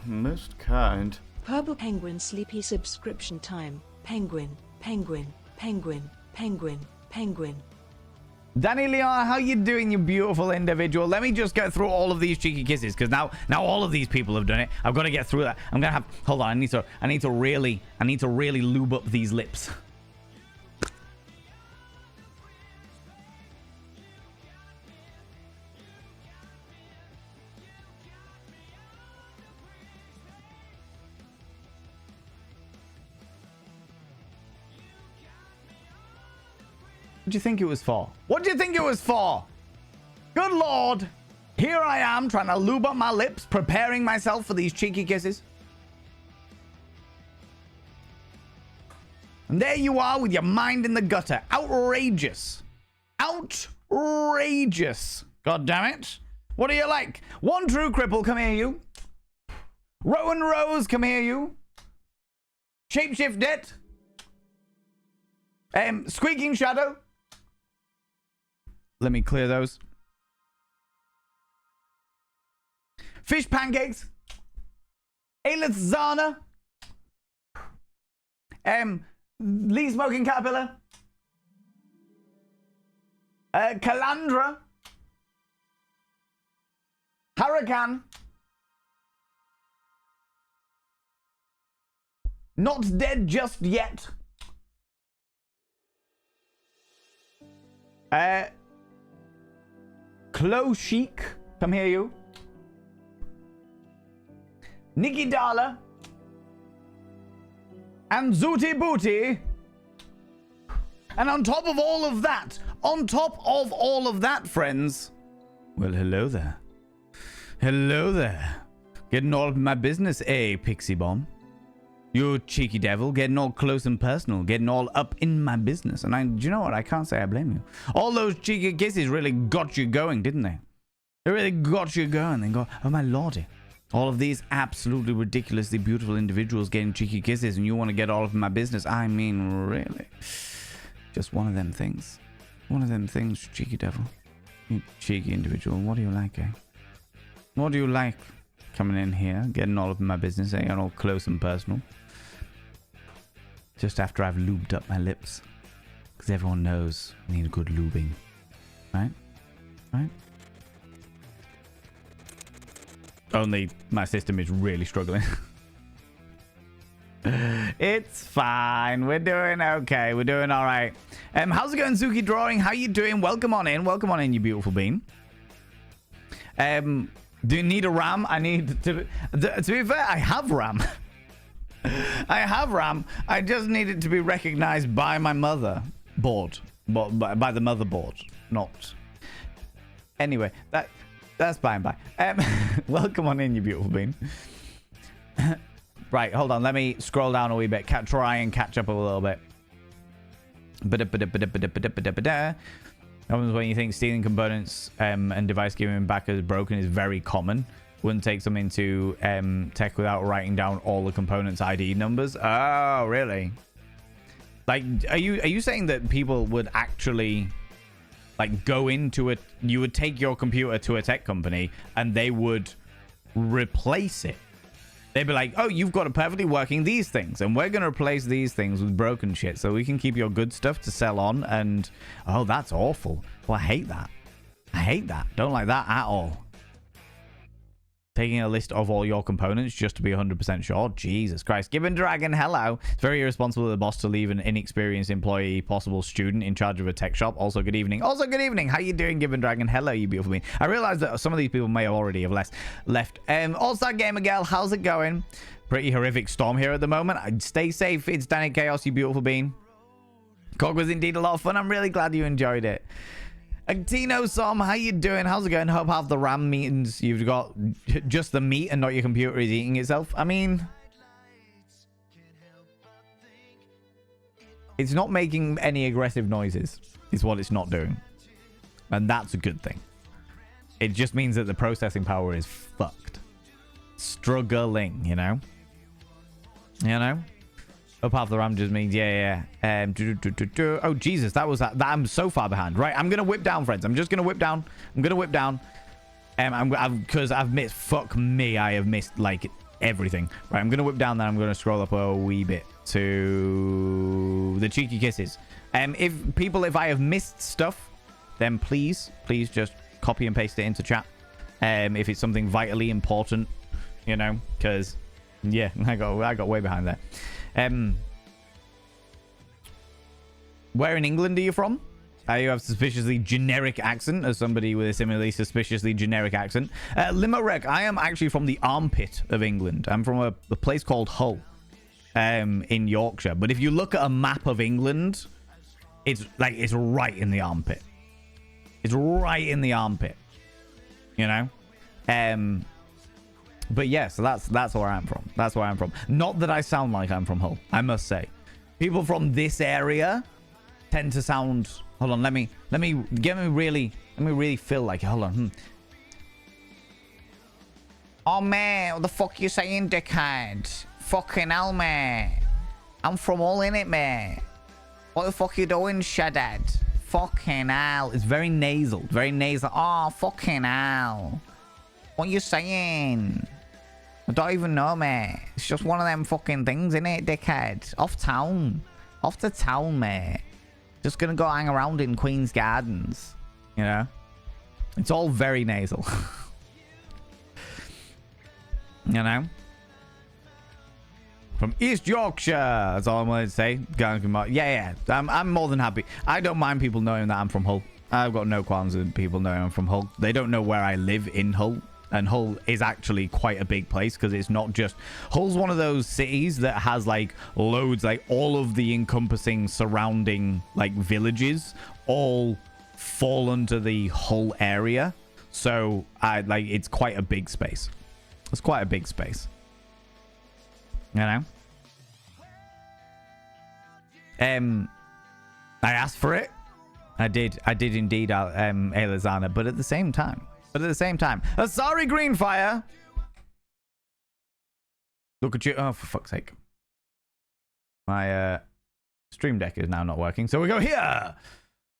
Most kind. Purple Penguin Sleepy subscription time. Penguin, penguin, penguin, penguin, penguin. Danny Leon, how you doing, you beautiful individual? Let me just get through all of these cheeky kisses, because now all of these people have done it. I've got to get through that. I'm gonna have. Hold on. I need to really lube up these lips. What do you think it was for? What do you think it was for? Good Lord. Here I am trying to lube up my lips, preparing myself for these cheeky kisses. And there you are with your mind in the gutter. Outrageous. Outrageous. God damn it. What do you like? One True Cripple, come here, you. Rowan Rose, come here, you. Shapeshift Det. Squeaking Shadow. Let me clear those. Fish Pancakes. Aelith Zana. Lee Smoking Caterpillar. Calandra. Hurricane. Not dead just yet. Clo Chic. Come here, you. Nikki Dala. And Zooty Booty. And on top of all of that, friends. Well, hello there. Hello there. Getting all of my business, Pixie Bomb? You cheeky devil, getting all close and personal, getting all up in my business. And do you know what? I can't say I blame you. All those cheeky kisses really got you going, didn't they? They really got you going. They go, oh my lordy. All of these absolutely ridiculously beautiful individuals getting cheeky kisses, and you want to get all of my business. I mean, really. Just one of them things. One of them things, cheeky devil. You cheeky individual. What do you like, eh? What do you like? Coming in here, getting all of my business, getting all close and personal. Just after I've lubed up my lips. Because everyone knows I need a good lubing. Right? Right? Only my system is really struggling. It's fine. We're doing okay. We're doing all right. How's it going, Zuki Drawing? How you doing? Welcome on in. Welcome on in, you beautiful bean. Do you need a RAM? I need to be fair, I have RAM. I have RAM. I just need it to be recognized by my motherboard. By the motherboard. Not. Anyway, that's by and by. Welcome on in, you beautiful bean. Right, hold on. Let me scroll down a wee bit. Try and catch up a little bit. Happens when you think stealing components and device giving back as broken is very common. Wouldn't take something to tech without writing down all the components' ID numbers. Oh, really? Like, are you saying that people would actually like go into it? You would take your computer to a tech company and they would replace it. They'd be like, oh, you've got a perfectly working these things, and we're going to replace these things with broken shit so we can keep your good stuff to sell on. And, oh, that's awful. Well, I hate that. I hate that. Don't like that at all. Taking a list of all your components just to be 100% sure. Jesus Christ. Gibbon Dragon, hello. It's very irresponsible of the boss to leave an inexperienced employee, possible student, in charge of a tech shop. Also, good evening. Also, good evening. How you doing, Gibbon Dragon? Hello, you beautiful being. I realize that some of these people may already have left. All-Star Gamer Girl, how's it going? Pretty horrific storm here at the moment. Stay safe. It's Danny Chaos, you beautiful being. COG was indeed a lot of fun. I'm really glad you enjoyed it. Tino Som, how you doing? How's it going? Hope half the RAM means you've got just the meat and not your computer is eating itself. I mean, it's not making any aggressive noises. Is what it's not doing. And that's a good thing. It just means that the processing power is fucked. Struggling, you know? You know? Up half the RAM just means, yeah. Oh, Jesus, that was that. I'm so far behind. Right, I'm going to whip down, friends. I'm just going to whip down. I'm going to whip down. Because I've missed, fuck me, I have missed, like, everything. Right, I'm going to whip down, then I'm going to scroll up a wee bit to the cheeky kisses. If I have missed stuff, then please just copy and paste it into chat. If it's something vitally important, you know, because, yeah, I got way behind there. Where in England are you from? You have suspiciously generic accent, as somebody with a similarly suspiciously generic accent. Limerick, I am actually from the armpit of England. I'm from a place called Hull, in Yorkshire. But if you look at a map of England, it's right in the armpit. It's right in the armpit. You know? But yeah, so that's where I'm from. That's where I'm from. Not that I sound like I'm from Hull, I must say. people from this area tend to sound. Hold on, let me really feel like it. Hold on. Oh man, what the fuck you saying, dickhead? Fucking hell, man. I'm from all in it, man. What the fuck you doing, Shaddad? Fucking hell. It's very nasal. Very nasal. Oh, fucking hell. What you saying? I don't even know, man. It's just one of them fucking things, innit, dickhead? Off town. Off to town, mate. Just gonna go hang around in Queen's Gardens. You know? It's all very nasal. You know? From East Yorkshire. That's all I'm going to say. Yeah. I'm more than happy. I don't mind people knowing that I'm from Hull. I've got no qualms with people knowing I'm from Hull. They don't know where I live in Hull. And Hull is actually quite a big place because it's not just... Hull's one of those cities that has like loads, like all of the encompassing surrounding like villages all fall under the Hull area. So it's quite a big space. It's quite a big space. You know? I asked for it. I did indeed, Elizana, but at the same time, sorry, Greenfire. Look at you. Oh, for fuck's sake. My stream deck is now not working. So we go here.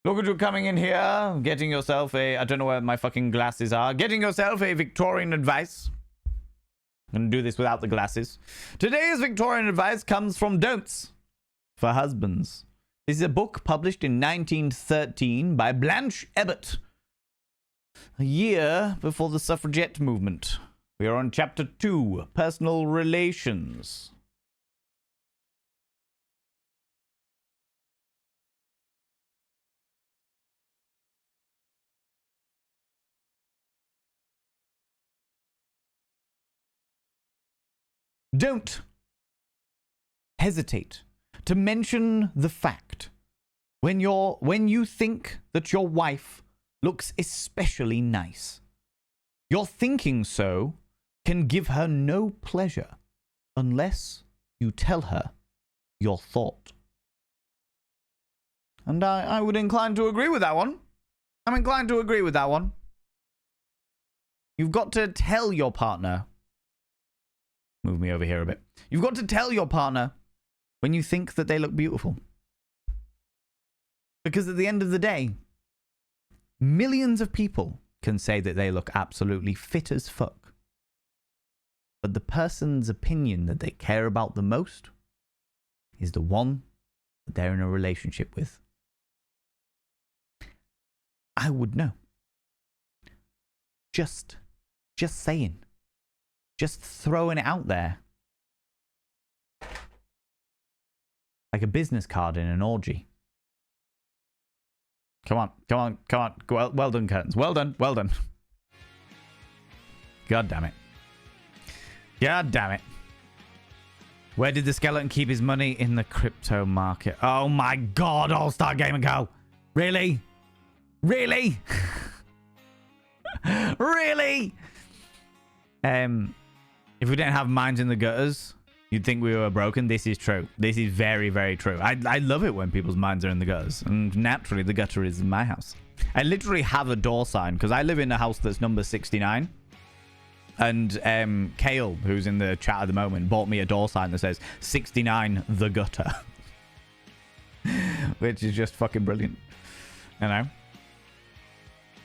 Look at you coming in here, getting yourself a, I don't know where my fucking glasses are, getting yourself a Victorian advice. I'm going to do this without the glasses. Today's Victorian advice comes from Don'ts for Husbands. This is a book published in 1913 by Blanche Ebbett, a year before the suffragette movement. We are on chapter 2, Personal Relations. Don't hesitate to mention the fact when you think that your wife looks especially nice. Your thinking so can give her no pleasure unless you tell her your thought. And I would incline to agree with that one. I'm inclined to agree with that one. You've got to tell your partner. Move me over here a bit. You've got to tell your partner when you think that they look beautiful. Because at the end of the day, millions of people can say that they look absolutely fit as fuck. But the person's opinion that they care about the most is the one that they're in a relationship with. I would know. Just saying. Just throwing it out there. Like a business card in an orgy. Come on. Well done, curtains. Well done. God damn it. Where did the skeleton keep his money? In the crypto market. Oh my god, All-Star Gamer Go. Really? Really? If we didn't have minds in the gutters, you'd think we were broken. This is true. This is very, very true. I love it when people's minds are in the gutters. And naturally, the gutter is in my house. I literally have a door sign because I live in a house that's number 69. And Kale, who's in the chat at the moment, bought me a door sign that says 69 the gutter. Which is just fucking brilliant. You know?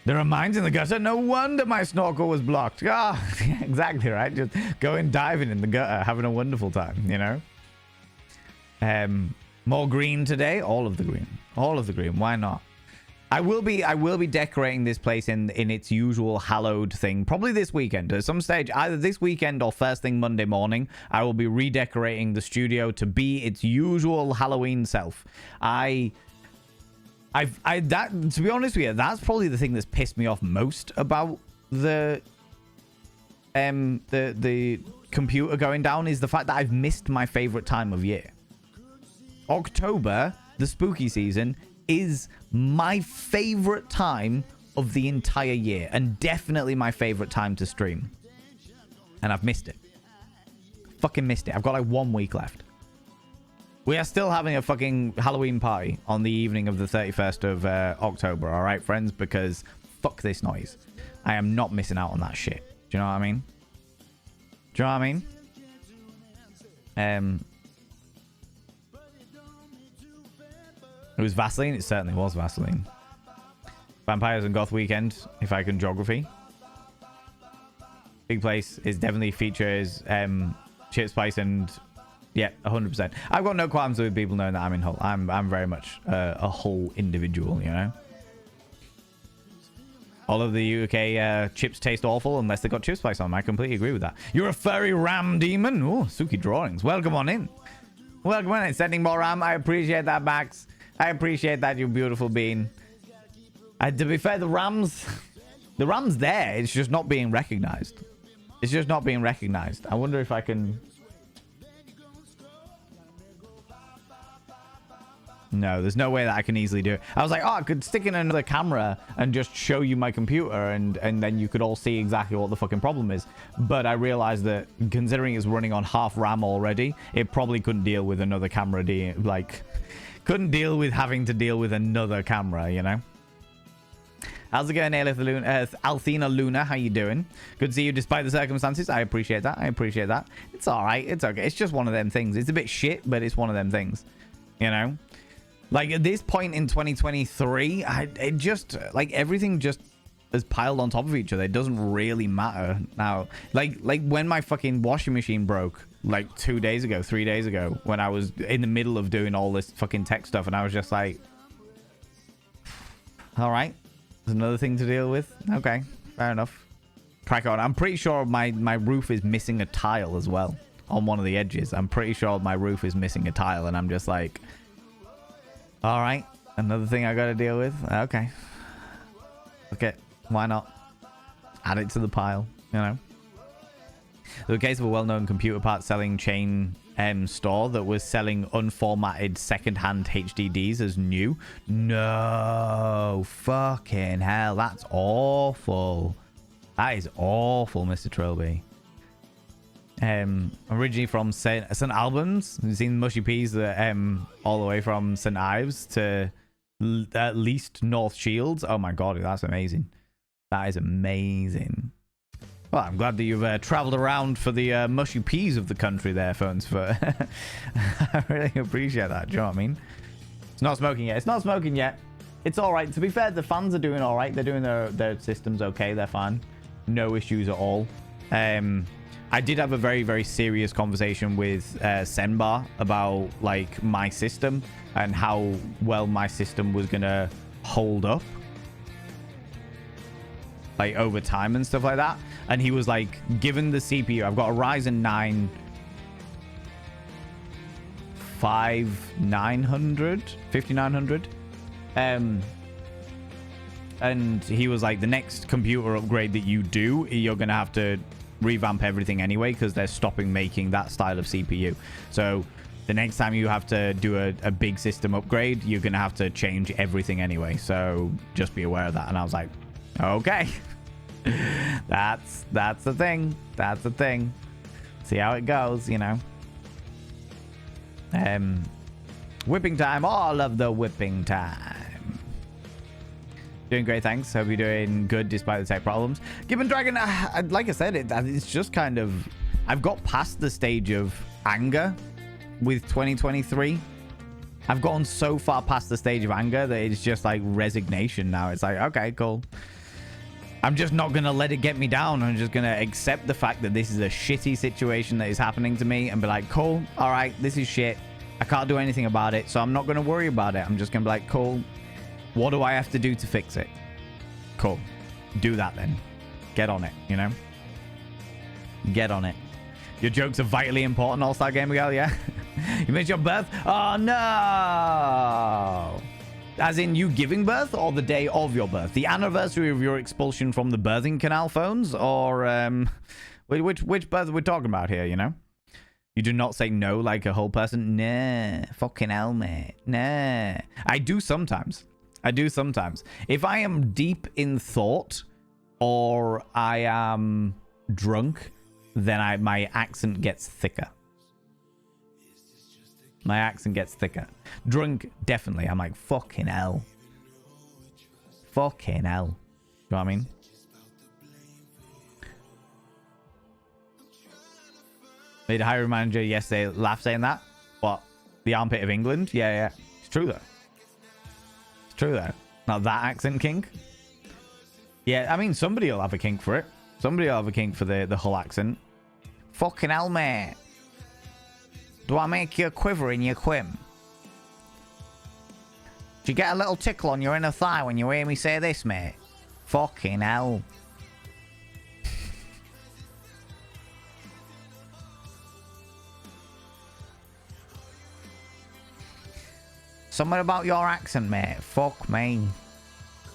There are mines in the gutter. No wonder my snorkel was blocked. Ah, yeah, exactly right. Just going diving in the gutter, having a wonderful time, you know? More green today. All of the green. Why not? I will be decorating this place in its usual hallowed thing. Probably this weekend. At some stage, either this weekend or first thing Monday morning, I will be redecorating the studio to be its usual Halloween self. To be honest with you, that's probably the thing that's pissed me off most about the computer going down is the fact that I've missed my favorite time of year. October, the spooky season, is my favorite time of the entire year and definitely my favorite time to stream. And I've missed it. Fucking missed it. I've got like 1 week left. We are still having a fucking Halloween party on the evening of the 31st of October, all right, friends? Because fuck this noise. I am not missing out on that shit. Do you know what I mean? Do you know what I mean? It was Vaseline. It certainly was Vaseline. Vampires and Goth Weekend, if I can geography. Big place is definitely features Chip Spice and... Yeah, 100%. I've got no qualms with people knowing that I'm in Hull. I'm very much a Hull individual, you know? All of the UK chips taste awful unless they got chip spice on them. I completely agree with that. You're a furry ram demon. Oh, Suki drawings. Welcome on in. Welcome on in. Sending more ram. I appreciate that, Max. I appreciate that, you beautiful being. To be fair, the ram's there. It's just not being recognized. It's just not being recognized. I wonder if I can... No, there's no way that I can easily do it. I was like, oh, I could stick in another camera and just show you my computer and then you could all see exactly what the fucking problem is. But I realized that considering it's running on half RAM already, it probably couldn't deal with another camera. Couldn't deal with having to deal with another camera, you know? How's it going, Althena Luna? How you doing? Good to see you despite the circumstances. I appreciate that. I appreciate that. It's all right. It's okay. It's just one of them things. It's a bit shit, but it's one of them things, you know? Like, at this point in 2023, it just, like, everything just is piled on top of each other. It doesn't really matter now. Like when my fucking washing machine broke, like 2 days ago, 3 days ago, when I was in the middle of doing all this fucking tech stuff, and I was just like, all right, there's another thing to deal with. Okay, fair enough. Crack on. I'm pretty sure my roof is missing a tile as well on one of the edges. I'm pretty sure my roof is missing a tile, and I'm just like... All right, another thing I got to deal with. Okay. Okay, why not? Add it to the pile, you know? There was a case of a well-known computer parts selling chain store that was selling unformatted second-hand HDDs as new. No, fucking hell, that's awful. That is awful, Mr. Trilby. Originally from St. Albans. You've seen Mushy Peas that all the way from St. Ives to at least North Shields. Oh my god, that's amazing. That is amazing. Well, I'm glad that you've traveled around for the Mushy Peas of the country there, phones. For I really appreciate that. Do you know what I mean? It's not smoking yet. It's not smoking yet. It's all right. To be fair, the fans are doing all right. They're doing their systems okay. They're fine. No issues at all. I did have a very, very serious conversation with Senbar about, like, my system and how well my system was going to hold up, like, over time and stuff like that. And he was like, given the CPU, I've got a Ryzen 9 5900. And he was like, the next computer upgrade that you do, you're going to have to revamp everything anyway because they're stopping making that style of CPU. So the next time you have to do a big system upgrade, you're gonna have to change everything anyway, so just be aware of that. And I was like, okay. that's the thing. See how it goes, you know. Whipping time. Oh, I love the whipping time. Doing great, thanks. Hope you're doing good despite the tech problems. Gibbon Dragon, like I said, it's just kind of... I've got past the stage of anger with 2023. I've gotten so far past the stage of anger that it's just like resignation now. It's like, okay, cool. I'm just not going to let it get me down. I'm just going to accept the fact that this is a shitty situation that is happening to me and be like, cool, all right, this is shit. I can't do anything about it, so I'm not going to worry about it. I'm just going to be like, cool. What do I have to do to fix it? Cool. Do that then. Get on it, you know? Get on it. Your jokes are vitally important, All-Star Gamer Girl, yeah? You missed your birth? Oh, no! As in you giving birth or the day of your birth? The anniversary of your expulsion from the birthing canal, phones? Or, which birth are we talking about here, you know? You do not say no like a whole person? Nah. Fucking hell, mate. Nah. I do sometimes. If I am deep in thought or I am drunk, then my accent gets thicker. My accent gets thicker. Drunk, definitely. I'm like, fucking hell. Fucking hell. You know what I mean? Made a hiring manager yesterday laugh saying that. What? The armpit of England? Yeah, yeah. It's true though. It's true though. Not that accent kink. Yeah, I mean, somebody will have a kink for it. Somebody will have a kink for the Hull accent. Fucking hell, mate. Do I make you quiver in your quim? Do you get a little tickle on your inner thigh when you hear me say this, mate? Fucking hell. Something about your accent, mate. Fuck me.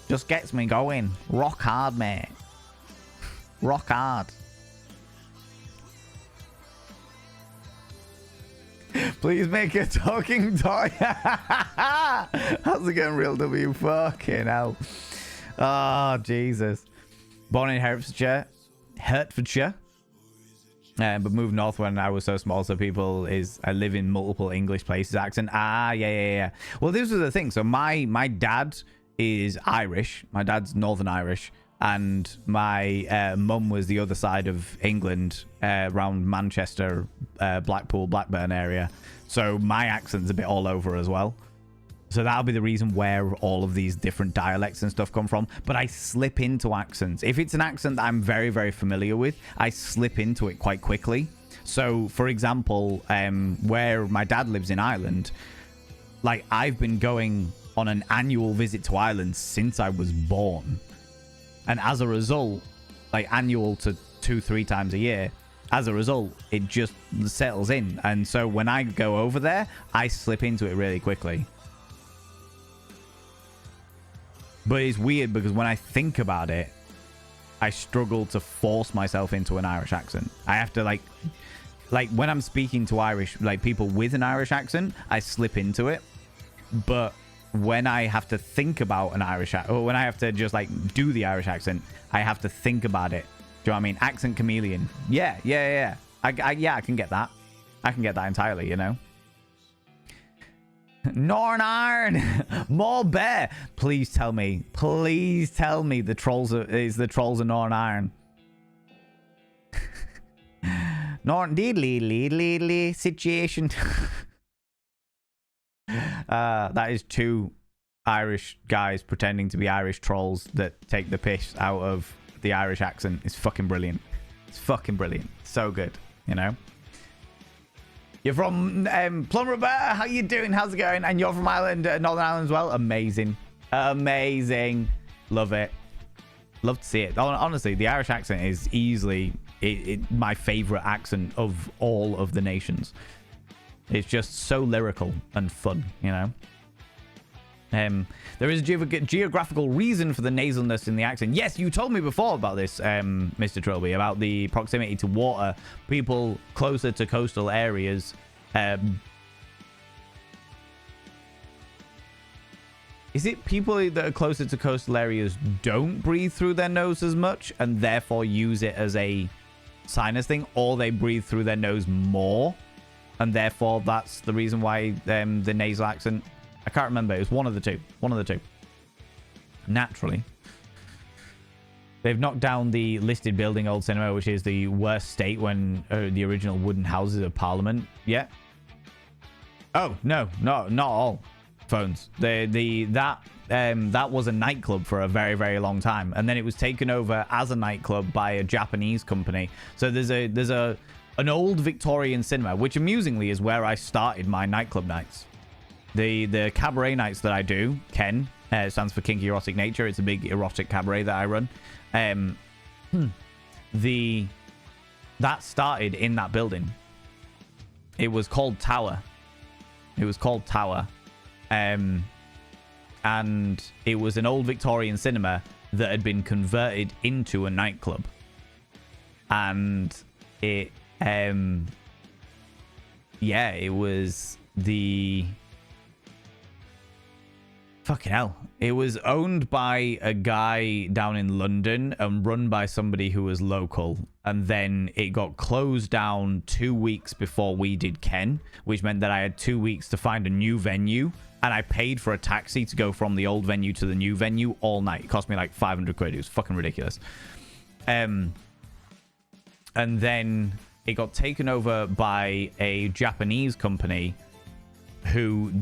Just gets me going. Rock hard, mate. Rock hard. Please make a talking toy. How's it going, Real W? Fucking hell. Oh, Jesus. Born in Hertfordshire. But moved north when I was so small, so I live in multiple English places accent. Yeah. Well, this was the thing. So my dad is Irish. My dad's Northern Irish. And my mum was the other side of England, around Manchester, Blackpool, Blackburn area. So my accent's a bit all over as well. So that'll be the reason where all of these different dialects and stuff come from. But I slip into accents. If it's an accent that I'm very, very familiar with, I slip into it quite quickly. So, for example, where my dad lives in Ireland, like, I've been going on an annual visit to Ireland since I was born. And as a result, like, annual to 2-3 times a year, as a result, it just settles in. And so when I go over there, I slip into it really quickly. But it's weird because when I think about it, I struggle to force myself into an Irish accent. I have to, like when I'm speaking to Irish, like, people with an Irish accent, I slip into it. But when I have to think about an Irish accent, or when I have to just, like, do the Irish accent, I have to think about it. Do you know what I mean? Accent chameleon. Yeah. I can get that. I can get that entirely, you know? Norn Iron. More bear. Please tell me the trolls are Norn Iron. Norn Deedly situation. That is two Irish guys pretending to be Irish trolls that take the piss out of the Irish accent. It's fucking brilliant. It's fucking brilliant. So good, you know? You're from Plum Roberta. How you doing? How's it going? And you're from Ireland, Northern Ireland as well? Amazing. Amazing. Love it. Love to see it. Honestly, the Irish accent is easily my favorite accent of all of the nations. It's just so lyrical and fun, you know? There is a geographical reason for the nasalness in the accent. Yes, you told me before about this, Mr. Trilby, about the proximity to water. People closer to coastal areas. Is it people that are closer to coastal areas don't breathe through their nose as much and therefore use it as a sinus thing, or they breathe through their nose more and therefore that's the reason why the nasal accent? I can't remember. It was one of the two. One of the two. Naturally. They've knocked down the listed building, Old Cinema, which is the worst state when the original wooden houses of Parliament. Yeah. Oh, no. Not all phones. That was a nightclub for a very, very long time. And then it was taken over as a nightclub by a Japanese company. So there's an old Victorian cinema, which amusingly is where I started my nightclub nights. The cabaret nights that I do, Ken, stands for Kinky Erotic Nature. It's a big erotic cabaret that I run. That started in that building. It was called Tower. And it was an old Victorian cinema that had been converted into a nightclub. And it was the... Fucking hell. It was owned by a guy down in London and run by somebody who was local. And then it got closed down 2 weeks before we did Ken, which meant that I had 2 weeks to find a new venue. And I paid for a taxi to go from the old venue to the new venue all night. It cost me like 500 quid. It was fucking ridiculous. And then it got taken over by a Japanese company who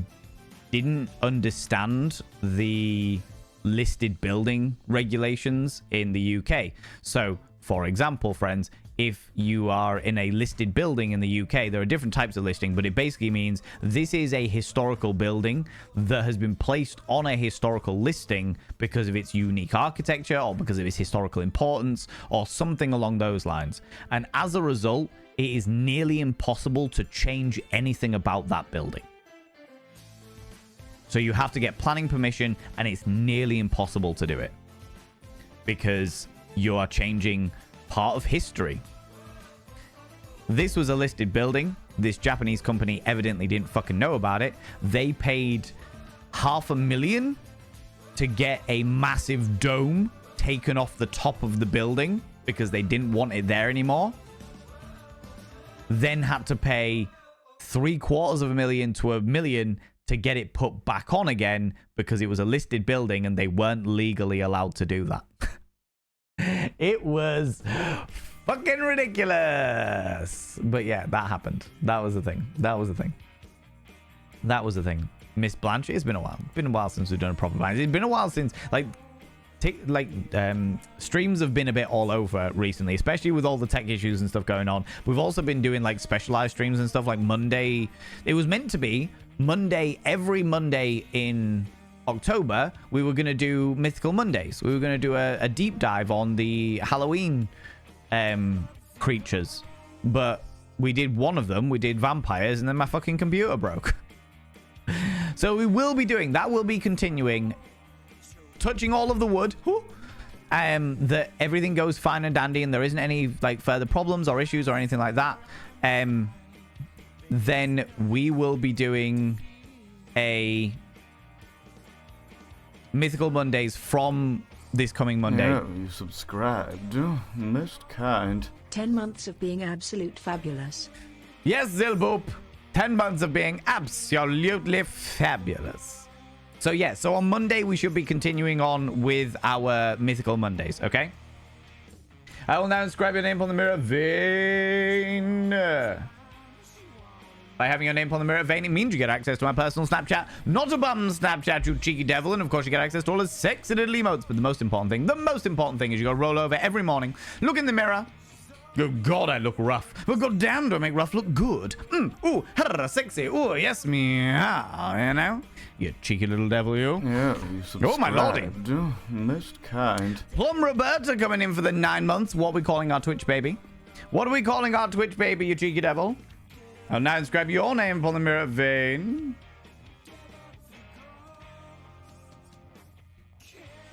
didn't understand the listed building regulations in the UK. So, for example, friends, if you are in a listed building in the UK, there are different types of listing, but it basically means this is a historical building that has been placed on a historical listing because of its unique architecture or because of its historical importance or something along those lines. And as a result, it is nearly impossible to change anything about that building. So you have to get planning permission, and it's nearly impossible to do it because you are changing part of history. This was a listed building. This Japanese company evidently didn't fucking know about it. They paid $500,000 to get a massive dome taken off the top of the building because they didn't want it there anymore. Then had to pay $750,000 to $1 million to get it put back on again because it was a listed building and they weren't legally allowed to do that. It was fucking ridiculous. But yeah, that happened. That was the thing. Miss Blanche, it's been a while. It's been a while since we've done a proper Vines. It's been a while since, streams have been a bit all over recently, especially with all the tech issues and stuff going on. We've also been doing like specialized streams and stuff like Monday. It was meant to be Monday, every Monday in October, we were going to do Mythical Mondays. We were going to do a deep dive on the Halloween creatures. But we did one of them. We did vampires, and then my fucking computer broke. So we will be doing that. Will be continuing, touching all of the wood. That everything goes fine and dandy, and there isn't any like further problems or issues or anything like that. Then we will be doing a Mythical Mondays from this coming Monday. Yeah, you subscribed. Most kind. 10 months of being absolute fabulous. Yes, Zilboop. 10 months of being absolutely fabulous. So yeah, so on Monday we should be continuing on with our Mythical Mondays, okay? I will now inscribe your name on the mirror vein. By having your name on the mirror vein, it means you get access to my personal Snapchat. Not a bum Snapchat, you cheeky devil. And of course, you get access to all the sexy little emotes. But the most important thing is you gotta roll over every morning, look in the mirror. Oh, God, I look rough. But God damn, do I make rough look good. Ooh, sexy. Ooh, yes, meow. You know? You cheeky little devil, you. Yeah, you subscribed. Oh, my lordy. Most kind. Plum Roberta coming in for the 9 months. What are we calling our Twitch baby? What are we calling our Twitch baby, you cheeky devil? I'll now inscribe your name upon the mirror vein.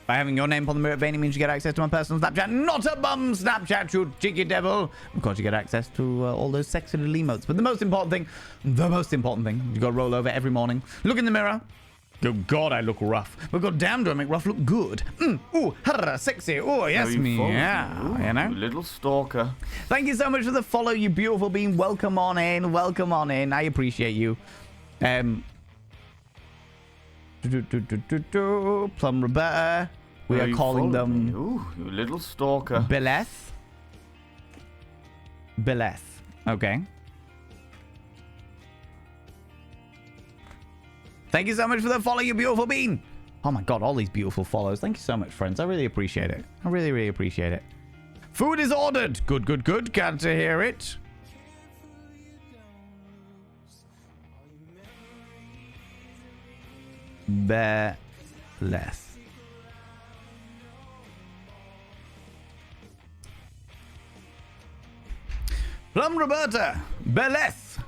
By having your name upon the mirror vein, it means you get access to my personal Snapchat. Not a bum Snapchat, you cheeky devil. Of course, you get access to all those sexy little emotes. But the most important thing, you gotta roll over every morning, look in the mirror. Oh, God, I look rough. But God damn, do I make rough look good. Ooh, sexy. Oh, yes, meow. You know? Little stalker. Thank you so much for the follow, you beautiful being. Welcome on in. Welcome on in. I appreciate you. Plum Roberta. We are calling them... Ooh, you little stalker. Beleth. Okay. Thank you so much for the follow, you beautiful bean. Oh my God, all these beautiful follows. Thank you so much, friends. I really appreciate it. I really, really appreciate it. Food is ordered. Good, good, good. Glad to hear it. Beleth. Plum Roberta Beleth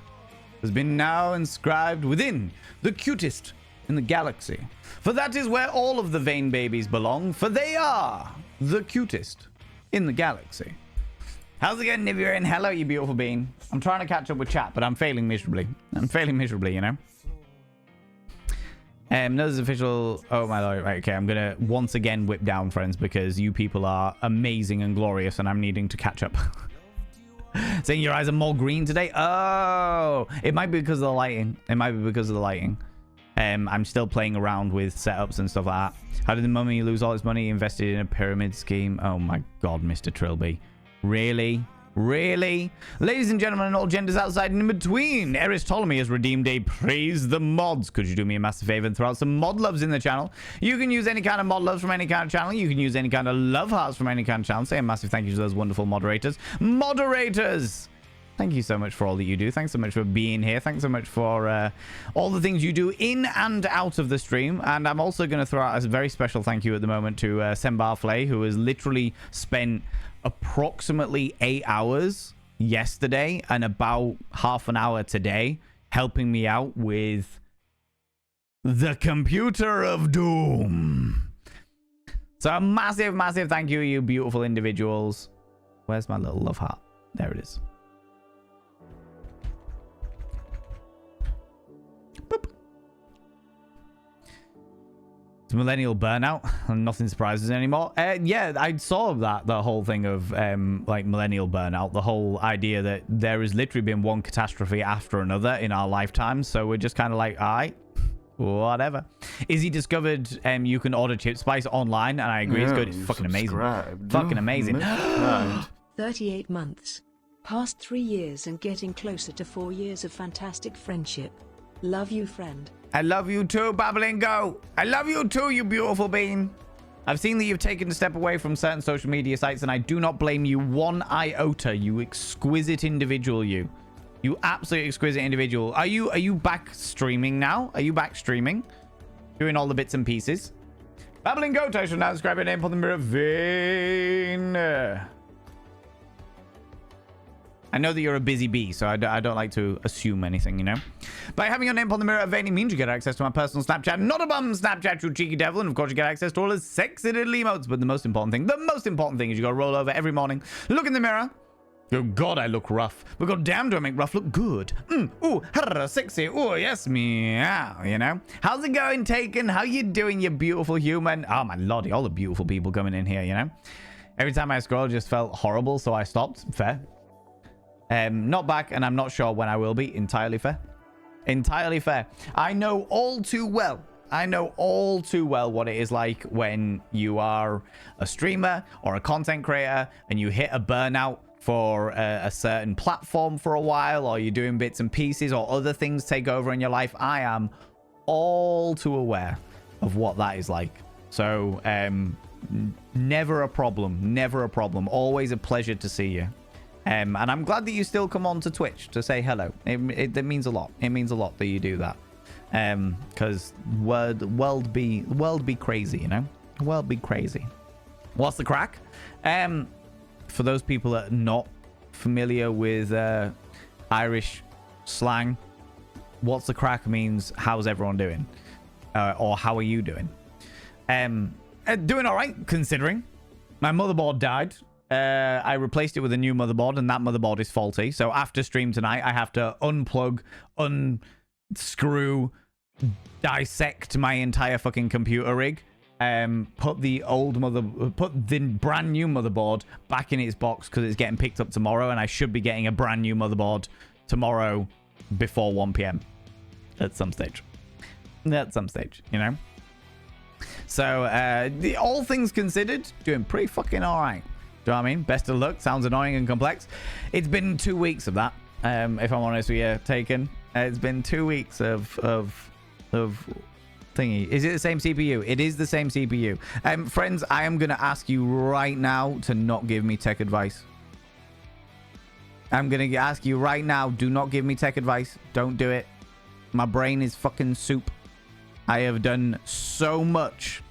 has been now inscribed within the cutest in the galaxy. For that is where all of the vein babies belong, for they are the cutest in the galaxy. How's it going, Nivian? Hello, you beautiful bean. I'm trying to catch up with chat, but I'm failing miserably. You know? There's official. Oh my lord. Right, okay, I'm gonna once again whip down, friends, because you people are amazing and glorious, and I'm needing to catch up. Saying your eyes are more green today. Oh, it might be because of the lighting. It might be because of the lighting. I'm still playing around with setups and stuff like that. How did the mummy lose all his money invested in a pyramid scheme? Oh my god, Mr. Trilby. Really? Really? Ladies and gentlemen and all genders outside and in between, Eris Ptolemy has redeemed a praise the mods. Could you do me a massive favor and throw out some mod loves in the channel? You can use any kind of mod loves from any kind of channel. You can use any kind of love hearts from any kind of channel. Say a massive thank you to those wonderful moderators. Moderators! Thank you so much for all that you do. Thanks so much for being here. Thanks so much for all the things you do in and out of the stream. And I'm also going to throw out a very special thank you at the moment to Sembar Flay, who has literally spent approximately 8 hours yesterday and about half an hour today helping me out with the computer of doom. So a massive, massive thank you, you beautiful individuals. Where's my little love heart? There it is. Boop. It's millennial burnout and nothing surprises anymore. Yeah, I saw that, the whole thing of like millennial burnout, the whole idea that there has literally been one catastrophe after another in our lifetimes, so we're just kind of like, all right, whatever. Izzy discovered you can order chip spice online, and I agree, it's good. It's fucking amazing. Fucking amazing. 38 months. Past 3 years and getting closer to 4 years of fantastic friendship. Love you, friend. I love you too, Babbling Go. I love you too, you beautiful bean. I've seen that you've taken a step away from certain social media sites, and I do not blame you one iota, you exquisite individual, you. You absolutely exquisite individual. Are you back streaming now? Are you back streaming? Doing all the bits and pieces? Babbling Goat, I should now describe your name on the mirror vein. I know that you're a busy bee, so I don't like to assume anything, you know? By having your name on the mirror of vein, it means you get access to my personal Snapchat. Not a bum Snapchat, you cheeky devil. And of course, you get access to all his sexy little emotes. But the most important thing is you gotta roll over every morning, look in the mirror. Oh god, I look rough. But god damn, do I make rough look good. Ooh, sexy. Ooh, yes, meow, you know? How's it going, Taken? How you doing, you beautiful human? Oh my lordy, all the beautiful people coming in here, you know? Every time I scroll, it just felt horrible, so I stopped. Fair. Not back, and I'm not sure when I will be. Entirely fair. Entirely fair. I know all too well what it is like when you are a streamer or a content creator and you hit a burnout for a certain platform for a while, or you're doing bits and pieces, or other things take over in your life. I am all too aware of what that is like. So never a problem. Always a pleasure to see you. And I'm glad that you still come on to Twitch to say hello. It means a lot. It means a lot that you do that. Because world be crazy, you know? World be crazy. What's the crack? For those people that are not familiar with Irish slang, what's the crack means how's everyone doing? Or how are you doing? Doing all right, considering. My motherboard died. I replaced it with a new motherboard, and that motherboard is faulty. So after stream tonight, I have to unplug, unscrew, dissect my entire fucking computer rig, put the brand new motherboard back in its box because it's getting picked up tomorrow, and I should be getting a brand new motherboard tomorrow before 1 p.m. at some stage. You know. So all things considered, doing pretty fucking all right. Do you know what I mean? Best of luck. Sounds annoying and complex. It's been 2 weeks of that. If I'm honest with you, Taken. It's been 2 weeks of thingy. Is it the same CPU? It is the same CPU. Friends, I am going to ask you right now to not give me tech advice. I'm going to ask you right now, do not give me tech advice. Don't do it. My brain is fucking soup. I have done so much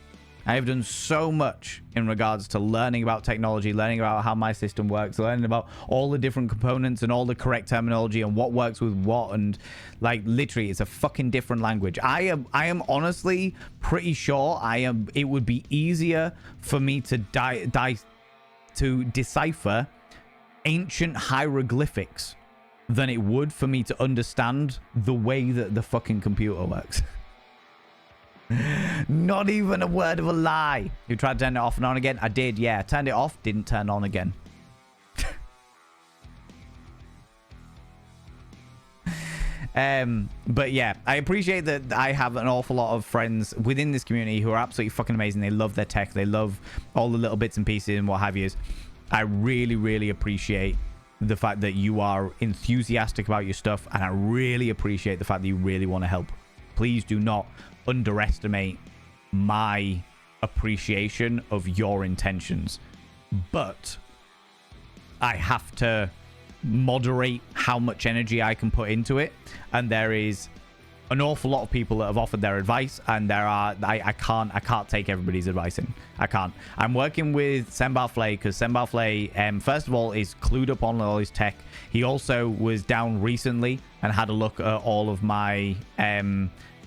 in regards to learning about technology, learning about how my system works, learning about all the different components and all the correct terminology and what works with what, and like literally it's a fucking different language. I am honestly pretty sure it would be easier for me to decipher ancient hieroglyphics than it would for me to understand the way that the fucking computer works. Not even a word of a lie. You tried to turn it off and on again? I did, yeah. Turned it off, didn't turn on again. But yeah, I appreciate that I have an awful lot of friends within this community who are absolutely fucking amazing. They love their tech. They love all the little bits and pieces and what have you. I really, really appreciate the fact that you are enthusiastic about your stuff, and I really appreciate the fact that you really want to help. Please do not underestimate my appreciation of your intentions, but I have to moderate how much energy I can put into it, and there is an awful lot of people that have offered their advice, and there are I can't take everybody's advice in. I can't. I'm working with Sembar Flay because Sembar Flay first of all is clued up on all his tech. He also was down recently and had a look at all of my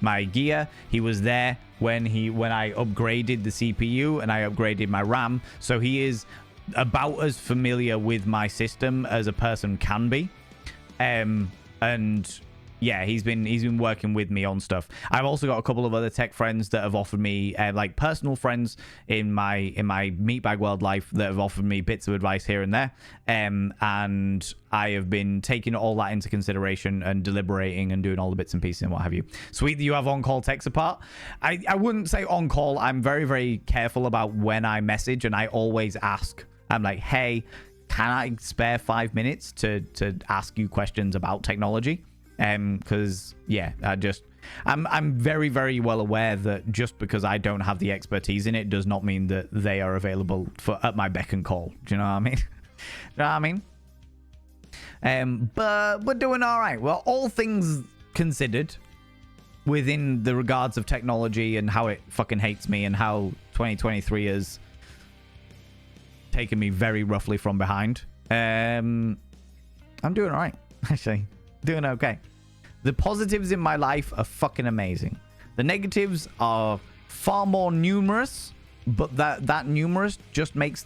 my gear. He was there when I upgraded the CPU and I upgraded my RAM, so he is about as familiar with my system as a person can be. And yeah, he's been working with me on stuff. I've also got a couple of other tech friends that have offered me like personal friends in my meatbag world life that have offered me bits of advice here and there, and I have been taking all that into consideration and deliberating and doing all the bits and pieces and what have you. Sweet that you have on-call tech support. I wouldn't say on-call. I'm very, very careful about when I message, and I always ask. I'm like, hey, can I spare 5 minutes to ask you questions about technology? Because yeah, I'm very, very well aware that just because I don't have the expertise in it does not mean that they are available at my beck and call. Do you know what I mean? Do you know what I mean? But we're doing all right. Well, all things considered, within the regards of technology and how it fucking hates me and how 2023 is taken me very roughly from behind. I'm doing all right, actually. Doing okay. The positives in my life are fucking amazing. The negatives are far more numerous, but that numerous just makes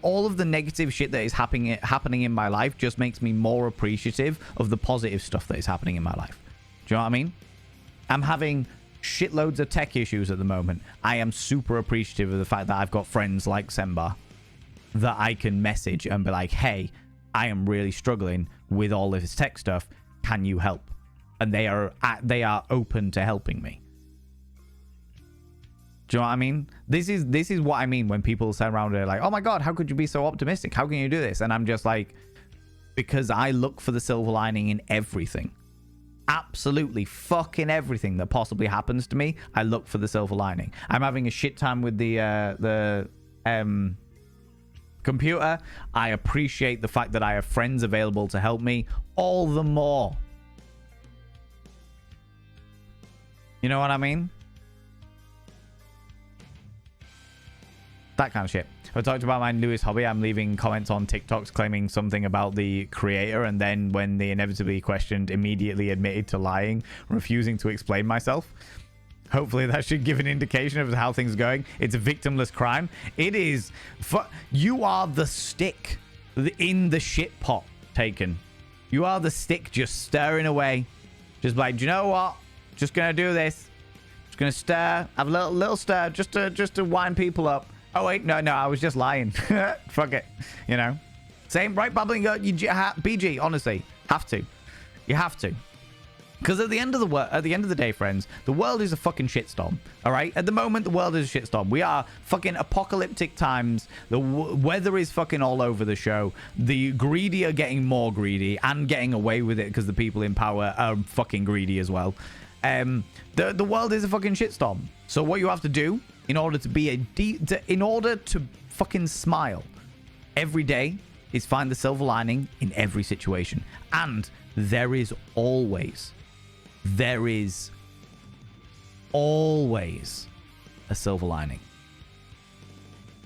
all of the negative shit that is happening in my life just makes me more appreciative of the positive stuff that is happening in my life. Do you know what I mean? I'm having shitloads of tech issues at the moment. I am super appreciative of the fact that I've got friends like Sembar that I can message and be like, hey, I am really struggling with all of this tech stuff. Can you help? And they are open to helping me. Do you know what I mean? This is what I mean when people sit around and they're like, oh my God, how could you be so optimistic? How can you do this? And I'm just like, because I look for the silver lining in everything. Absolutely fucking everything that possibly happens to me, I look for the silver lining. I'm having a shit time with the computer. I appreciate the fact that I have friends available to help me all the more. You know what I mean? That kind of shit. I talked about my newest hobby. I'm leaving comments on TikToks claiming something about the creator, and then when they inevitably questioned, immediately admitted to lying, refusing to explain myself. Hopefully that should give an indication of how things are going. It's a victimless crime. It is. You are the stick in the shit pot, Taken. You are the stick just stirring away. Just like, do you know what? Just gonna do this. Just gonna stir. Have a little stir just to wind people up. Oh wait, no, I was just lying. Fuck it. You know. Same, right? Bubbling up. BG, honestly, have to. You have to. Because at the end of the day, friends, the world is a fucking shitstorm. All right? At the moment, the world is a shitstorm. We are fucking apocalyptic times. The weather is fucking all over the show. The greedy are getting more greedy and getting away with it because the people in power are fucking greedy as well. The world is a fucking shitstorm. So what you have to do in order to be in order to fucking smile every day is find the silver lining in every situation. And there is always a silver lining.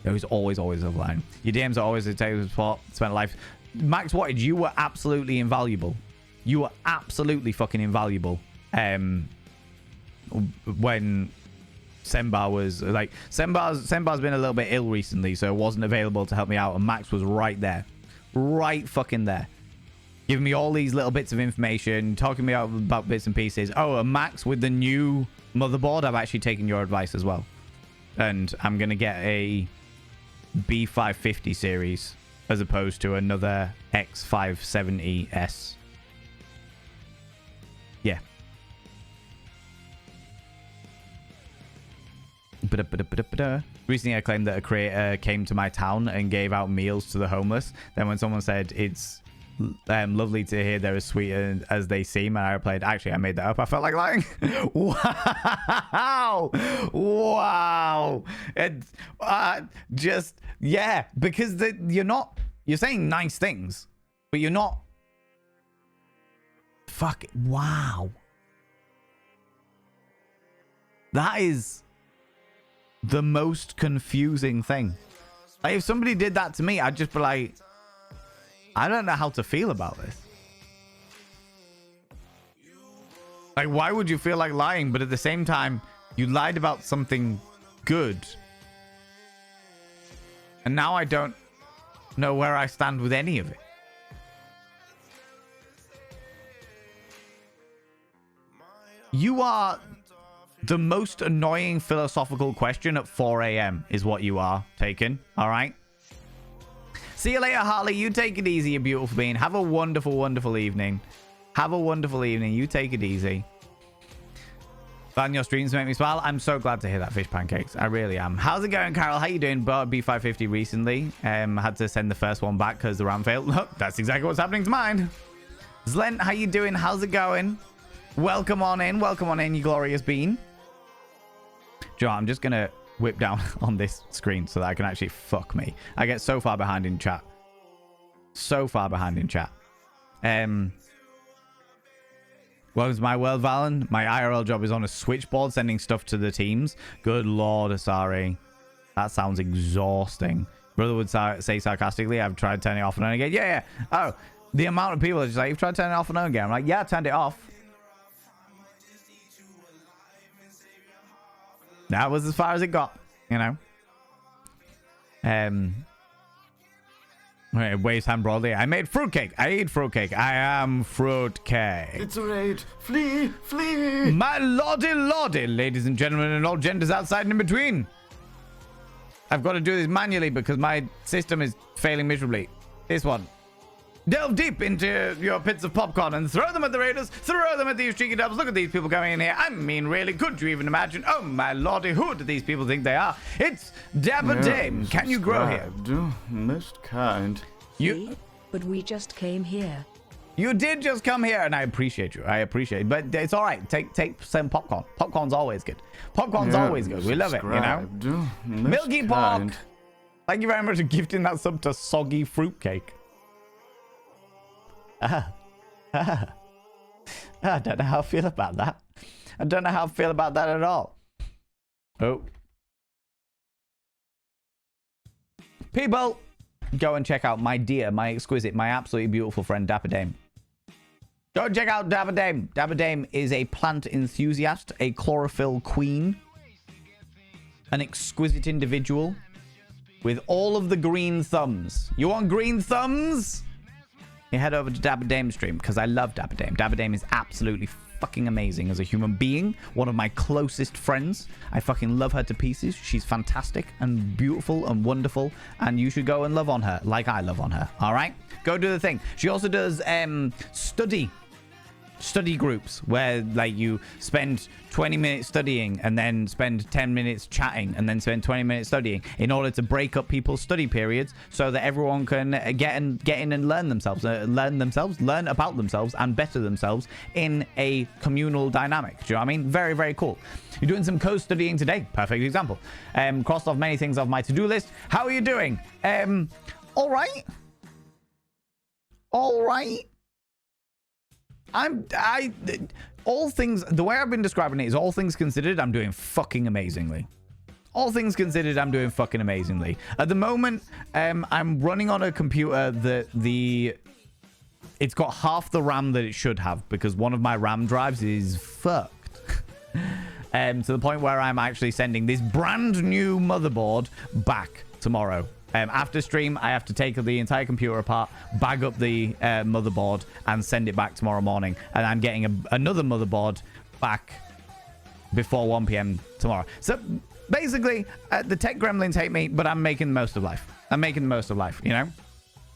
There is always a silver lining. Your DMs are always a table of support. Spent a life. Max Wattage, you were absolutely invaluable. You were absolutely fucking invaluable. When Sembar was like, Sembar's been a little bit ill recently, so wasn't available to help me out, and Max was right there. Right fucking there. giving me all these little bits of information, talking me about bits and pieces. Oh, and Max, with the new motherboard, I've actually taken your advice as well. And I'm going to get a B550 series as opposed to another X570S. Yeah. Recently, I claimed that a creator came to my town and gave out meals to the homeless. Then when someone said it's lovely to hear they're as sweet as they seem, and I replied, actually, I made that up. I felt like lying. Wow. Wow. Just, yeah, because you're saying nice things, but you're not. Fuck. Wow. That is the most confusing thing. Like, if somebody did that to me, I'd just be like, I don't know how to feel about this. Like, why would you feel like lying? But at the same time, you lied about something good. And now I don't know where I stand with any of it. You are the most annoying philosophical question at 4 a.m. is what you are, Taken. All right? See you later, Harley. You take it easy, you beautiful being. Have a wonderful, wonderful evening. Have a wonderful evening. You take it easy. Fan, your streams make me smile. I'm so glad to hear that, Fish Pancakes. I really am. How's it going, Carol? How you doing? Bought B550 recently. Had to send the first one back because the RAM failed. Look, that's exactly what's happening to mine. Zlent, how you doing? How's it going? Welcome on in. Welcome on in, you glorious bean. Joe, I'm just going to whip down on this screen so that I can actually fuck me. I get so far behind in chat. So far behind in chat. Welcome to my world, Valen. My IRL job is on a switchboard sending stuff to the teams. Good lord, Asari. That sounds exhausting. Brother would say sarcastically, I've tried turning it off and on again. Yeah. Oh, the amount of people are just like, you've tried turning it off and on again. I'm like, yeah, I turned it off. That was as far as it got, you know. Waves hand broadly. I made fruitcake. I eat fruitcake. I am fruitcake. It's a raid. Flee, flee. My lordy, ladies and gentlemen, and all genders outside and in between. I've got to do this manually because my system is failing miserably. This one. Delve deep into your pits of popcorn and throw them at the raiders. Throw them at these cheeky dubs. Look at these people going in here. I mean, really, could you even imagine? Oh, my lordy, who do these people think they are? It's Dapper Dame. Can you grow here? Most kind. See? But we just came here. You did just come here, and I appreciate you. I appreciate it. But it's all right. Take some popcorn. Popcorn's always good. Popcorn's always good. We love it, you know? Milky Pork. Thank you very much for gifting that sub to Soggy Fruitcake. I don't know how I feel about that. I don't know how I feel about that at all. Oh. People, go and check out my dear, my exquisite, my absolutely beautiful friend, Dapper Dame. Go check out Dapper Dame. Dapper Dame is a plant enthusiast, a chlorophyll queen, an exquisite individual with all of the green thumbs. You want green thumbs? You head over to Dapper Dame's stream because I love Dapper Dame. Dapper Dame is absolutely fucking amazing as a human being. One of my closest friends. I fucking love her to pieces. She's fantastic and beautiful and wonderful. And you should go and love on her like I love on her. All right? Go do the thing. She also does study groups where like you spend 20 minutes studying and then spend 10 minutes chatting and then spend 20 minutes studying in order to break up people's study periods so that everyone can get in and learn about themselves and better themselves in a communal dynamic. Do you know what I mean? Very, very cool. You're doing some co-studying today. Perfect example. Crossed off many things off my to-do list. How are you doing? All right. All things, the way I've been describing it is all things considered, I'm doing fucking amazingly. All things considered, I'm doing fucking amazingly. At the moment, I'm running on a computer that it's got half the RAM that it should have because one of my RAM drives is fucked. To the point where I'm actually sending this brand new motherboard back tomorrow. After stream, I have to take the entire computer apart, bag up the motherboard, and send it back tomorrow morning. And I'm getting another motherboard back before 1 p.m. tomorrow. So basically, the tech gremlins hate me, but I'm making the most of life. I'm making the most of life, you know?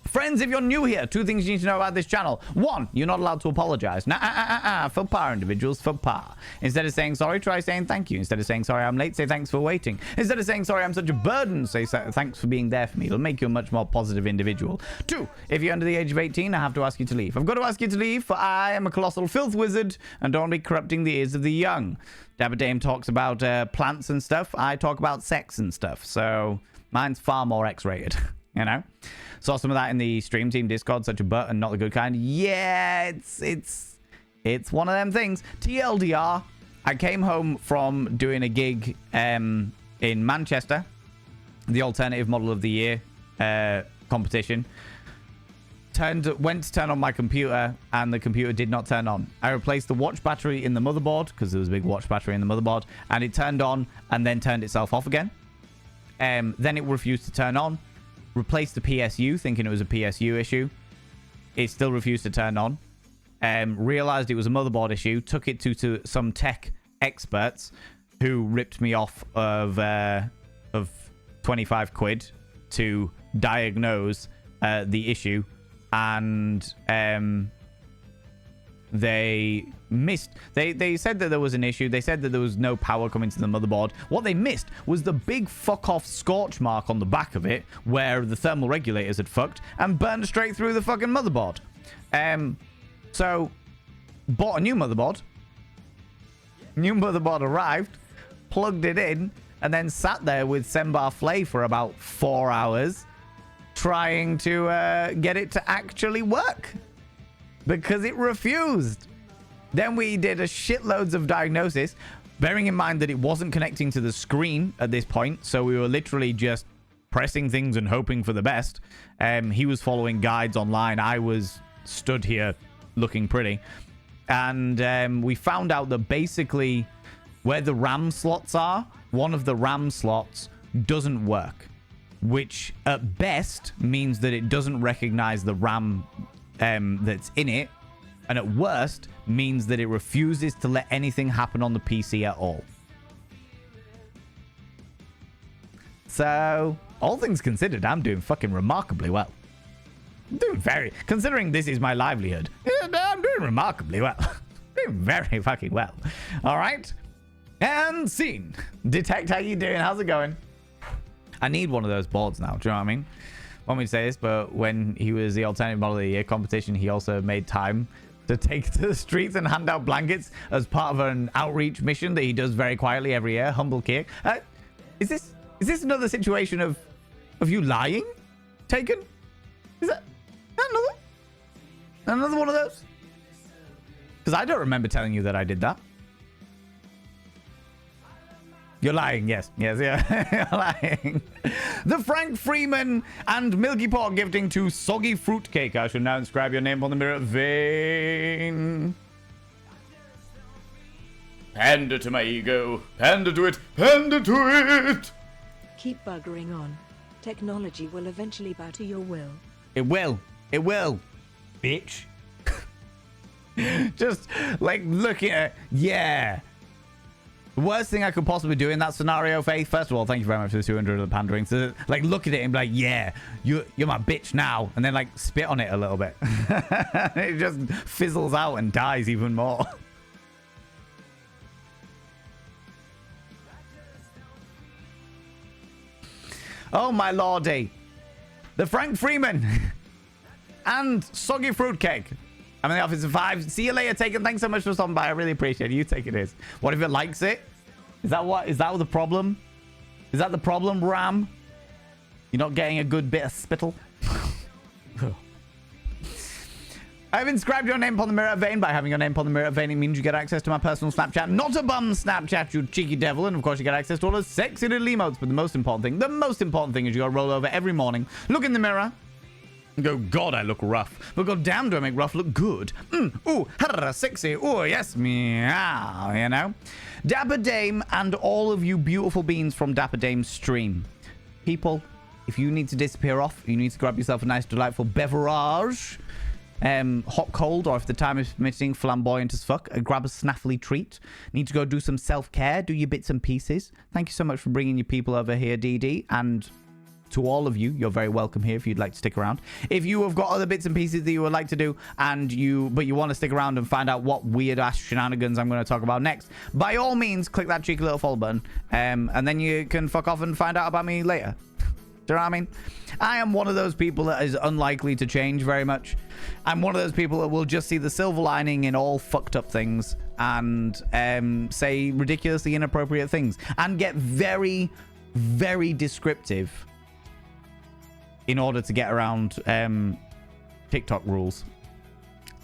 Friends, if you're new here, 2 things you need to know about this channel. 1, you're not allowed to apologize. For par individuals, for par. Instead of saying sorry, try saying thank you. Instead of saying sorry, I'm late, say thanks for waiting. Instead of saying sorry, I'm such a burden, say thanks for being there for me. It'll make you a much more positive individual. 2, if you're under the age of 18, I have to ask you to leave. I've got to ask you to leave, for I am a colossal filth wizard and don't be corrupting the ears of the young. Dapper Dame talks about plants and stuff. I talk about sex and stuff. So mine's far more X-rated, you know? Saw some of that in the stream team Discord, such a butt and not the good kind. Yeah, it's one of them things. TLDR, I came home from doing a gig in Manchester, the Alternative Model of the Year competition. Went to turn on my computer, and the computer did not turn on. I replaced the watch battery in the motherboard, because there was a big watch battery in the motherboard, and it turned on and then turned itself off again. Then it refused to turn on. Replaced the PSU, thinking it was a PSU issue. It still refused to turn on. Realized it was a motherboard issue. Took it to some tech experts who ripped me off of 25 quid to diagnose the issue. And they said that there was an issue. They said that there was no power coming to the motherboard. What they missed was the big fuck off scorch mark on the back of it where the thermal regulators had fucked and burned straight through the fucking motherboard. So bought a new motherboard. New motherboard arrived, plugged it in, and then sat there with Sembar Flay for about 4 hours trying to get it to actually work. Because it refused. Then we did a shitloads of diagnosis, bearing in mind that it wasn't connecting to the screen at this point. So we were literally just pressing things and hoping for the best. He was following guides online. I was stood here looking pretty. And we found out that basically where the RAM slots are, one of the RAM slots doesn't work. Which at best means that it doesn't recognize the RAM that's in it, and at worst means that it refuses to let anything happen on the PC at all. So, all things considered, I'm doing fucking remarkably well. I'm doing considering this is my livelihood, I'm doing remarkably well. Doing very fucking well. Alright? And scene. Detect, how you doing? How's it going? I need one of those boards now, do you know what I mean? Want me to say this, but when he was the Alternative Model of the Year competition, he also made time to take to the streets and hand out blankets as part of an outreach mission that he does very quietly every year. Humble kick. Is this another situation of you lying? Taken? Is that another one of those? Because I don't remember telling you that I did that. You're lying, yes, yeah. You're lying. The Frank Freeman and Milky Pork gifting to Soggy Fruitcake. I should now inscribe your name on the mirror vein. Pander to my ego. Pander to it. Pander to it. Keep buggering on. Technology will eventually bow to your will. It will. It will. Bitch. Just like looking at, yeah. The worst thing I could possibly do in that scenario, Faith, first of all, thank you very much for the 200 of the pandering. So, like, look at it and be like, yeah, you're my bitch now. And then, like, spit on it a little bit. It just fizzles out and dies even more. Oh, my lordy. The Frank Freeman and Soggy Fruitcake. I'm in the office at 5. See you later, Taken. Thanks so much for stopping by. I really appreciate it. You take it is. What if it likes it? Is that the problem? Is that the problem, Ram? You're not getting a good bit of spittle? I've inscribed your name upon the mirror vein. By having your name upon the mirror vein, it means you get access to my personal Snapchat. Not a bum Snapchat, you cheeky devil. And of course, you get access to all those sexy little emotes. But the most important thing is you gotta roll over every morning, look in the mirror, and go, God, I look rough. But god damn, do I make rough look good. Ooh, sexy. Ooh, yes, meow, you know? Dapper Dame and all of you beautiful beings from Dapper Dame's stream. People, if you need to disappear off, you need to grab yourself a nice, delightful beverage, hot, cold, or if the time is permitting, flamboyant as fuck, grab a snaffly treat. Need to go do some self-care, do your bits and pieces. Thank you so much for bringing your people over here, DD, and to all of you, you're very welcome here if you'd like to stick around. If you have got other bits and pieces that you would like to do, but you want to stick around and find out what weird ass shenanigans I'm going to talk about next, by all means, click that cheeky little follow button, and then you can fuck off and find out about me later. Do you know what I mean? I am one of those people that is unlikely to change very much. I'm one of those people that will just see the silver lining in all fucked up things and say ridiculously inappropriate things and get very, very descriptive in order to get around TikTok rules.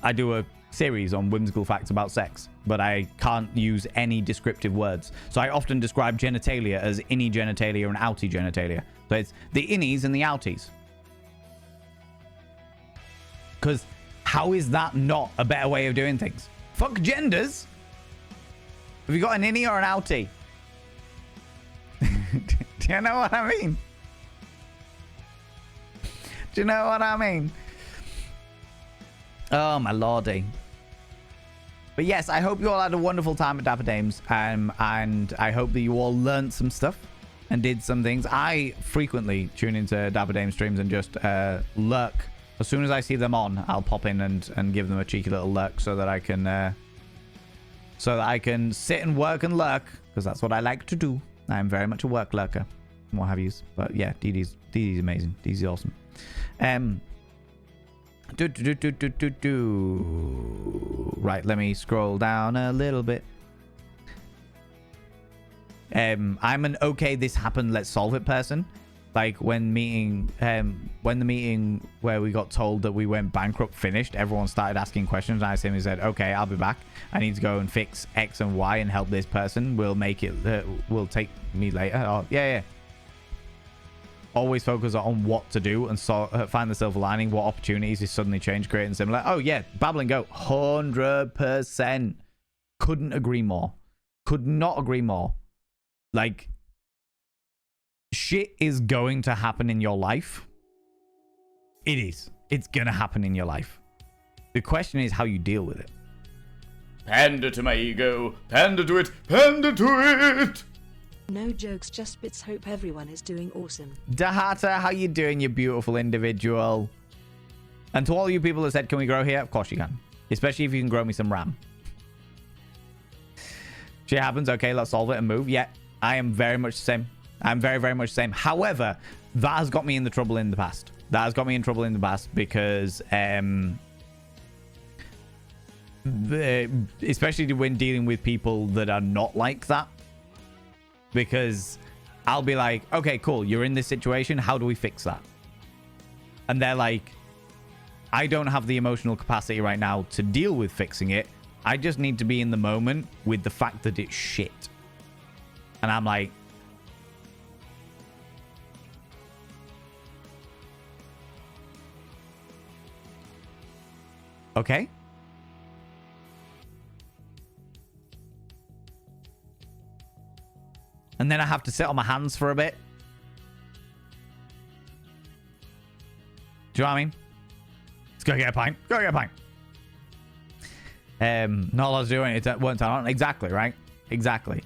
I do a series on whimsical facts about sex, but I can't use any descriptive words. So I often describe genitalia as innie genitalia and outie genitalia. So it's the innies and the outies. Because how is that not a better way of doing things? Fuck genders. Have you got an innie or an outie? Do you know what I mean? Do you know what I mean? Oh, my lordy. But yes, I hope you all had a wonderful time at Dapper Dames. And I hope that you all learned some stuff and did some things. I frequently tune into Dapper Dames streams and just lurk. As soon as I see them on, I'll pop in and give them a cheeky little lurk so that I can sit and work and lurk, because that's what I like to do. I'm very much a work lurker and what have yous. But yeah, DD's amazing. DD's awesome. Right, let me scroll down a little bit. I'm an okay, this happened, let's solve it person. Like when the meeting where we got told that we went bankrupt finished, everyone started asking questions, and I simply said, okay, I'll be back. I need to go and fix X and Y and help this person. We'll make it, will take me later. Oh, yeah. Always focus on what to do and find the silver lining. What opportunities is suddenly change, create, and similar. Oh, yeah. Babbling Go. 100%. Couldn't agree more. Could not agree more. Like, shit is going to happen in your life. It is. It's going to happen in your life. The question is how you deal with it. Pander to my ego. Pander to it. Pander to it. No jokes, just bits. Hope everyone is doing awesome. Dahata, how you doing, you beautiful individual? And to all you people that said, can we grow here? Of course you can. Especially if you can grow me some RAM. Shit happens. Okay, let's solve it and move. Yeah, I am very much the same. I'm very, very much the same. However, that has got me in the trouble in the past. That has got me in trouble in the past because... especially when dealing with people that are not like that. Because I'll be like, okay, cool, you're in this situation. How do we fix that? And they're like, I don't have the emotional capacity right now to deal with fixing it. I just need to be in the moment with the fact that it's shit. And I'm like, okay. And then I have to sit on my hands for a bit. Do you know what I mean? Let's go get a pint. Go get a pint. Not a lot to do it at one time. Exactly, right? Exactly.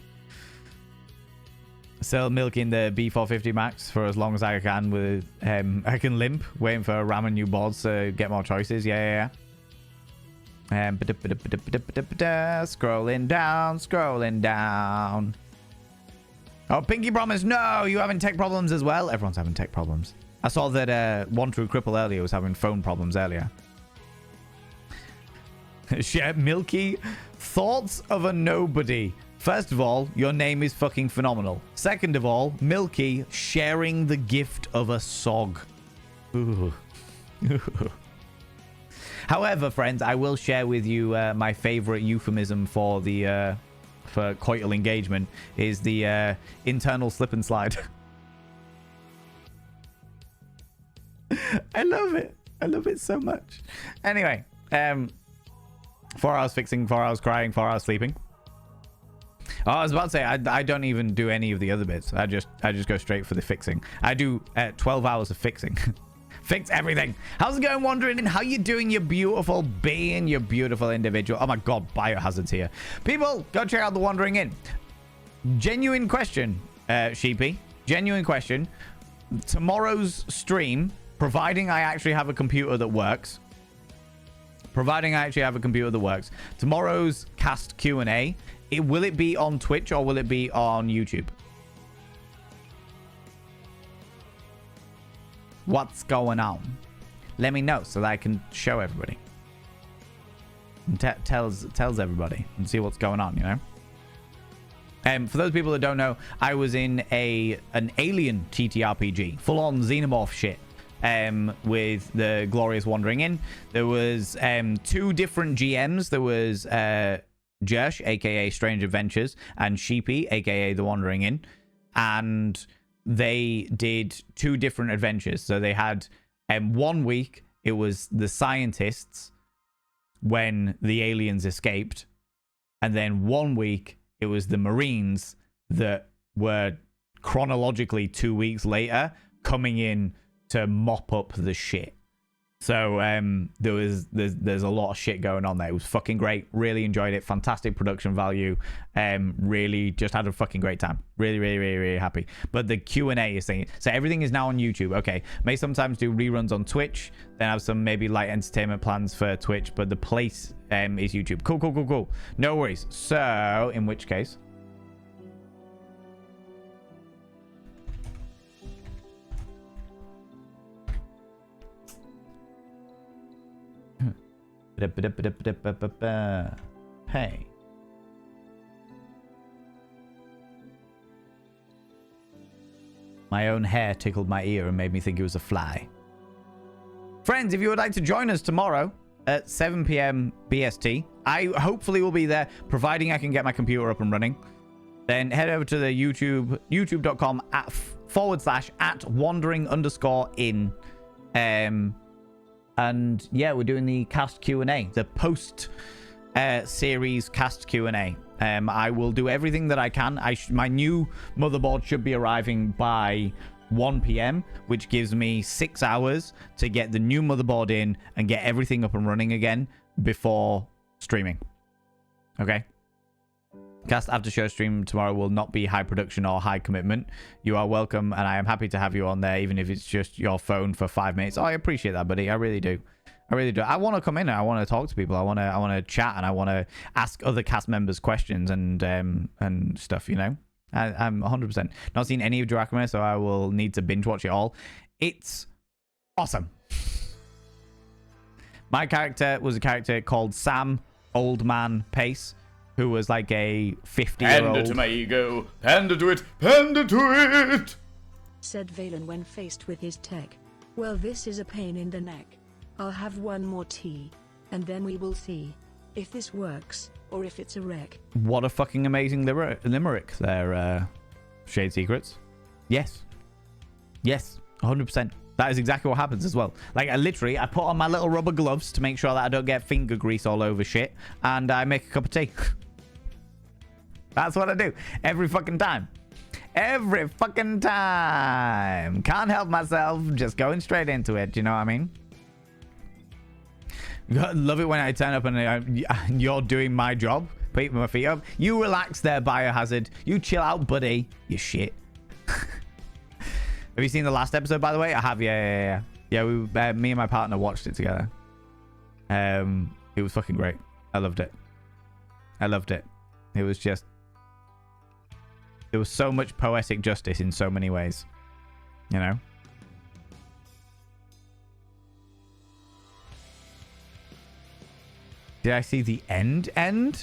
Still milking the B450 Max for as long as I can with... I can limp, waiting for ramen new boards to get more choices. Yeah. Scrolling down. Oh, Pinky Promise, no, you having tech problems as well? Everyone's having tech problems. I saw that One True Cripple earlier was having phone problems earlier. Share Milky. Thoughts of a nobody. First of all, your name is fucking phenomenal. Second of all, Milky sharing the gift of a sog. Ooh. However, friends, I will share with you my favorite euphemism for the... for coital engagement is the internal slip and slide. I love it. I love it so much. Anyway, 4 hours fixing, 4 hours crying, 4 hours sleeping. Oh, I was about to say, I don't even do any of the other bits. I just go straight for the fixing. I do 12 hours of fixing. Fix everything. How's it going, Wandering? How you doing, you beautiful being, you beautiful individual? Oh my god, Biohazard's here. People, go check out the Wandering In. Genuine question, Sheepy. Genuine question. Tomorrow's stream, providing I actually have a computer that works. Tomorrow's cast Q&A, will it be on Twitch or will it be on YouTube? What's going on? Let me know so that I can show everybody. And tells everybody and see what's going on, you know? For those people that don't know, I was in an alien TTRPG, full-on xenomorph shit, with the Glorious Wandering In. There was 2 different GMs. There was Jersh, aka Strange Adventures, and Sheepy, aka The Wandering In. And they did 2 different adventures. So they had 1 week, it was the scientists when the aliens escaped. And then 1 week, it was the Marines that were chronologically 2 weeks later coming in to mop up the shit. So there's a lot of shit going on there. It was fucking great. Really enjoyed it. Fantastic production value. Really just had a fucking great time. Really happy. But the Q&A is saying, so everything is now on YouTube. Okay. May sometimes do reruns on Twitch. Then have some maybe light entertainment plans for Twitch. But the place is YouTube. Cool. No worries. So in which case... Hey. My own hair tickled my ear and made me think it was a fly. Friends, if you would like to join us tomorrow at 7 p.m. BST, I hopefully will be there, providing I can get my computer up and running. Then head over to the youtube.com /@wandering_in. And yeah, we're doing the cast Q&A, the post series cast Q&A. I will do everything that I can. My new motherboard should be arriving by 1 p.m., which gives me 6 hours to get the new motherboard in and get everything up and running again before streaming. Okay? Cast after show stream tomorrow will not be high production or high commitment. You are welcome, and I am happy to have you on there, even if it's just your phone for 5 minutes. Oh, I appreciate that, buddy. I really do. I want to come in and I want to talk to people. I want to chat and I want to ask other cast members questions and stuff. You know, I'm 100% not seen any of Drachma, so I will need to binge watch it all. It's awesome. My character was a character called Sam Old Man Pace, who was like a 50-year-old. Pander to my ego. Pander to it. Pander to it. Said Valen when faced with his tech. Well, this is a pain in the neck. I'll have one more tea, and then we will see if this works or if it's a wreck. What a fucking amazing limerick there, Shade Secrets. Yes, 100%. That is exactly what happens as well. Like, I put on my little rubber gloves to make sure that I don't get finger grease all over shit, and I make a cup of tea. That's what I do every fucking time. Every fucking time. Can't help myself. Just going straight into it. Do you know what I mean? Love it when I turn up and you're doing my job. Put my feet up. You relax there, Biohazard. You chill out, buddy. You shit. Have you seen the last episode, by the way? I have. Yeah. Me and my partner watched it together. It was fucking great. I loved it. It was just... There was so much poetic justice in so many ways. You know? Did I see the end? Ein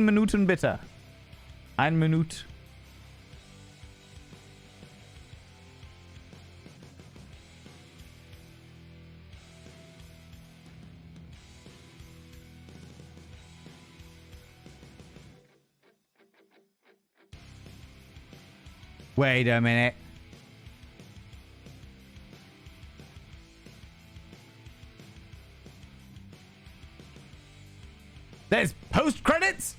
Minuten bitte. 1 Minute. Wait a minute. There's post credits?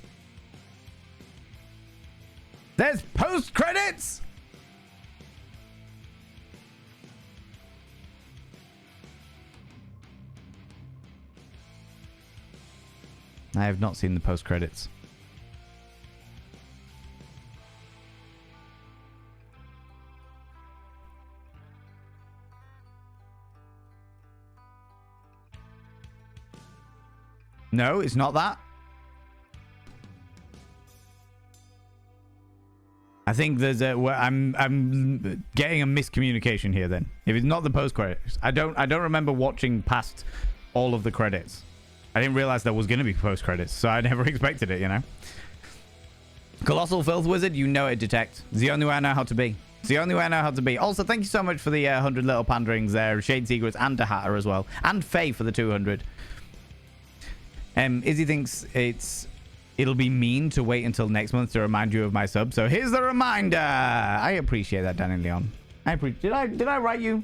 There's post credits? I have not seen the post credits. No, it's not that. I think there's a. I'm getting a miscommunication here. Then, if it's not the post credits, I don't remember watching past all of the credits. I didn't realize there was going to be post credits, so I never expected it. You know. Colossal Filth Wizard, you know it, Detect. It's the only way I know how to be. It's the only way I know how to be. Also, thank you so much for the 100 little panderings there. Shade Secrets and a Hatter as well, and Faye for the 200. Izzy thinks it'll be mean to wait until next month to remind you of my sub. So here's the reminder. I appreciate that, Danny Leon. Did I write you?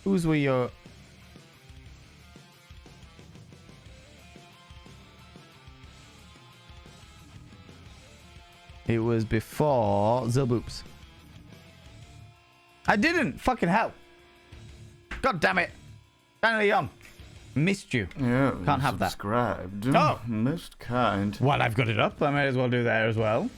Whose were your... It was before Zilboops. I didn't! Fucking hell. God damn it. Danny Leon. Missed you. Yeah, can't have that. Subscribed. Oh! Most kind. Well, I've got it up. I might as well do that as well.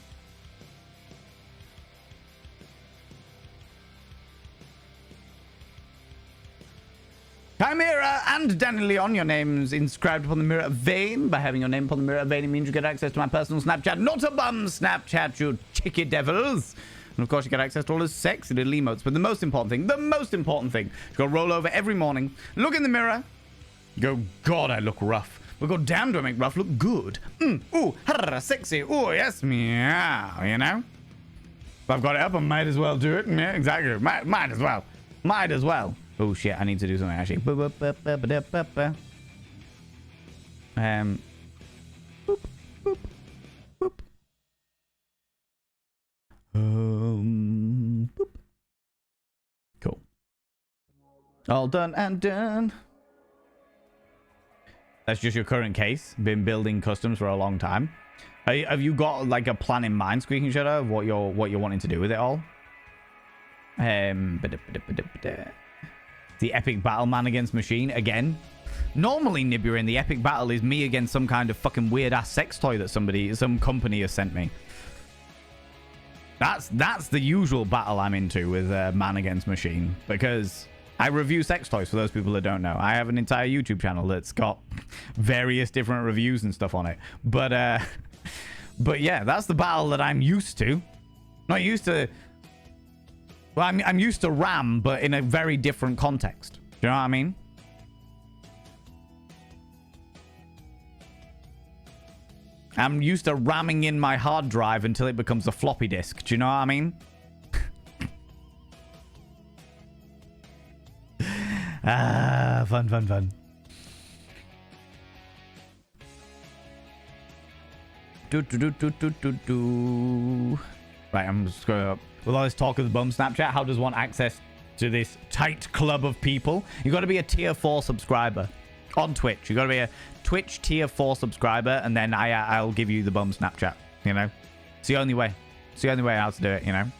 Chimera and Danny Leon, your name's inscribed upon the mirror of Vane. By having your name upon the mirror of Vane, it means you get access to my personal Snapchat. Not a bum Snapchat, you chicky devils. And of course, you get access to all his sexy little emotes. But the most important thing, you go roll over every morning, look in the mirror, go, God, I look rough. We'll go, damn, do I make rough look good? Ooh, sexy. Ooh, yes, meow, you know? If I've got it up, I might as well do it. Yeah, exactly. Might as well. Might as well. Oh shit, I need to do something actually. Boop, boop, boop. Boop. Cool. All done and done. That's just your current case. Been building customs for a long time. Have you got like a plan in mind, Squeaking Shadow, of what you're wanting to do with it all? The epic battle man against machine again. Normally, Nibirin, the epic battle is me against some kind of fucking weird ass sex toy that some company has sent me. That's the usual battle I'm into with man against machine, because I review sex toys. For those people that don't know, I have an entire YouTube channel that's got various different reviews and stuff on it. But yeah, that's the battle that I'm used to. Not used to. Well, I'm used to RAM, but in a very different context. Do you know what I mean? I'm used to ramming in my hard drive until it becomes a floppy disk. Do you know what I mean? Fun. Right, I'm just going up. With all this talk of the bum Snapchat, how does one access to this tight club of people? You got to be a tier 4 subscriber on Twitch. You got to be a Twitch tier 4 subscriber, and then I'll give you the bum Snapchat. You know, it's the only way. It's the only way how to do it. You know.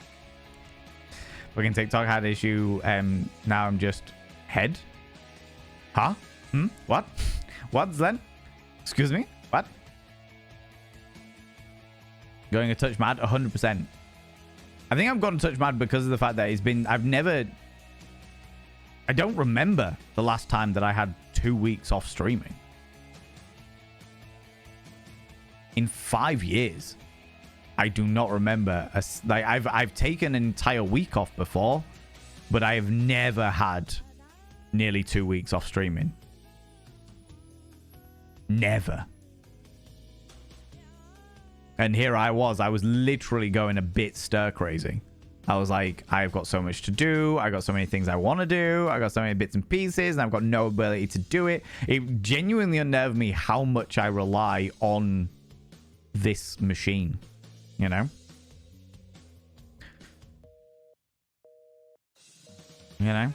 Fucking TikTok had issue. Now I'm just head. Huh? What? What's that? Excuse me. What? Going a touch mad? 100%. I think I've gone touch mad because of the fact that I don't remember the last time that I had 2 weeks off streaming. In 5 years, I do not remember. I've taken an entire week off before, but I have never had nearly 2 weeks off streaming. Never. And here I was literally going a bit stir crazy. I was like, I've got so much to do. I got so many things I want to do. I got so many bits and pieces, and I've got no ability to do it. It genuinely unnerved me how much I rely on this machine, you know? You know?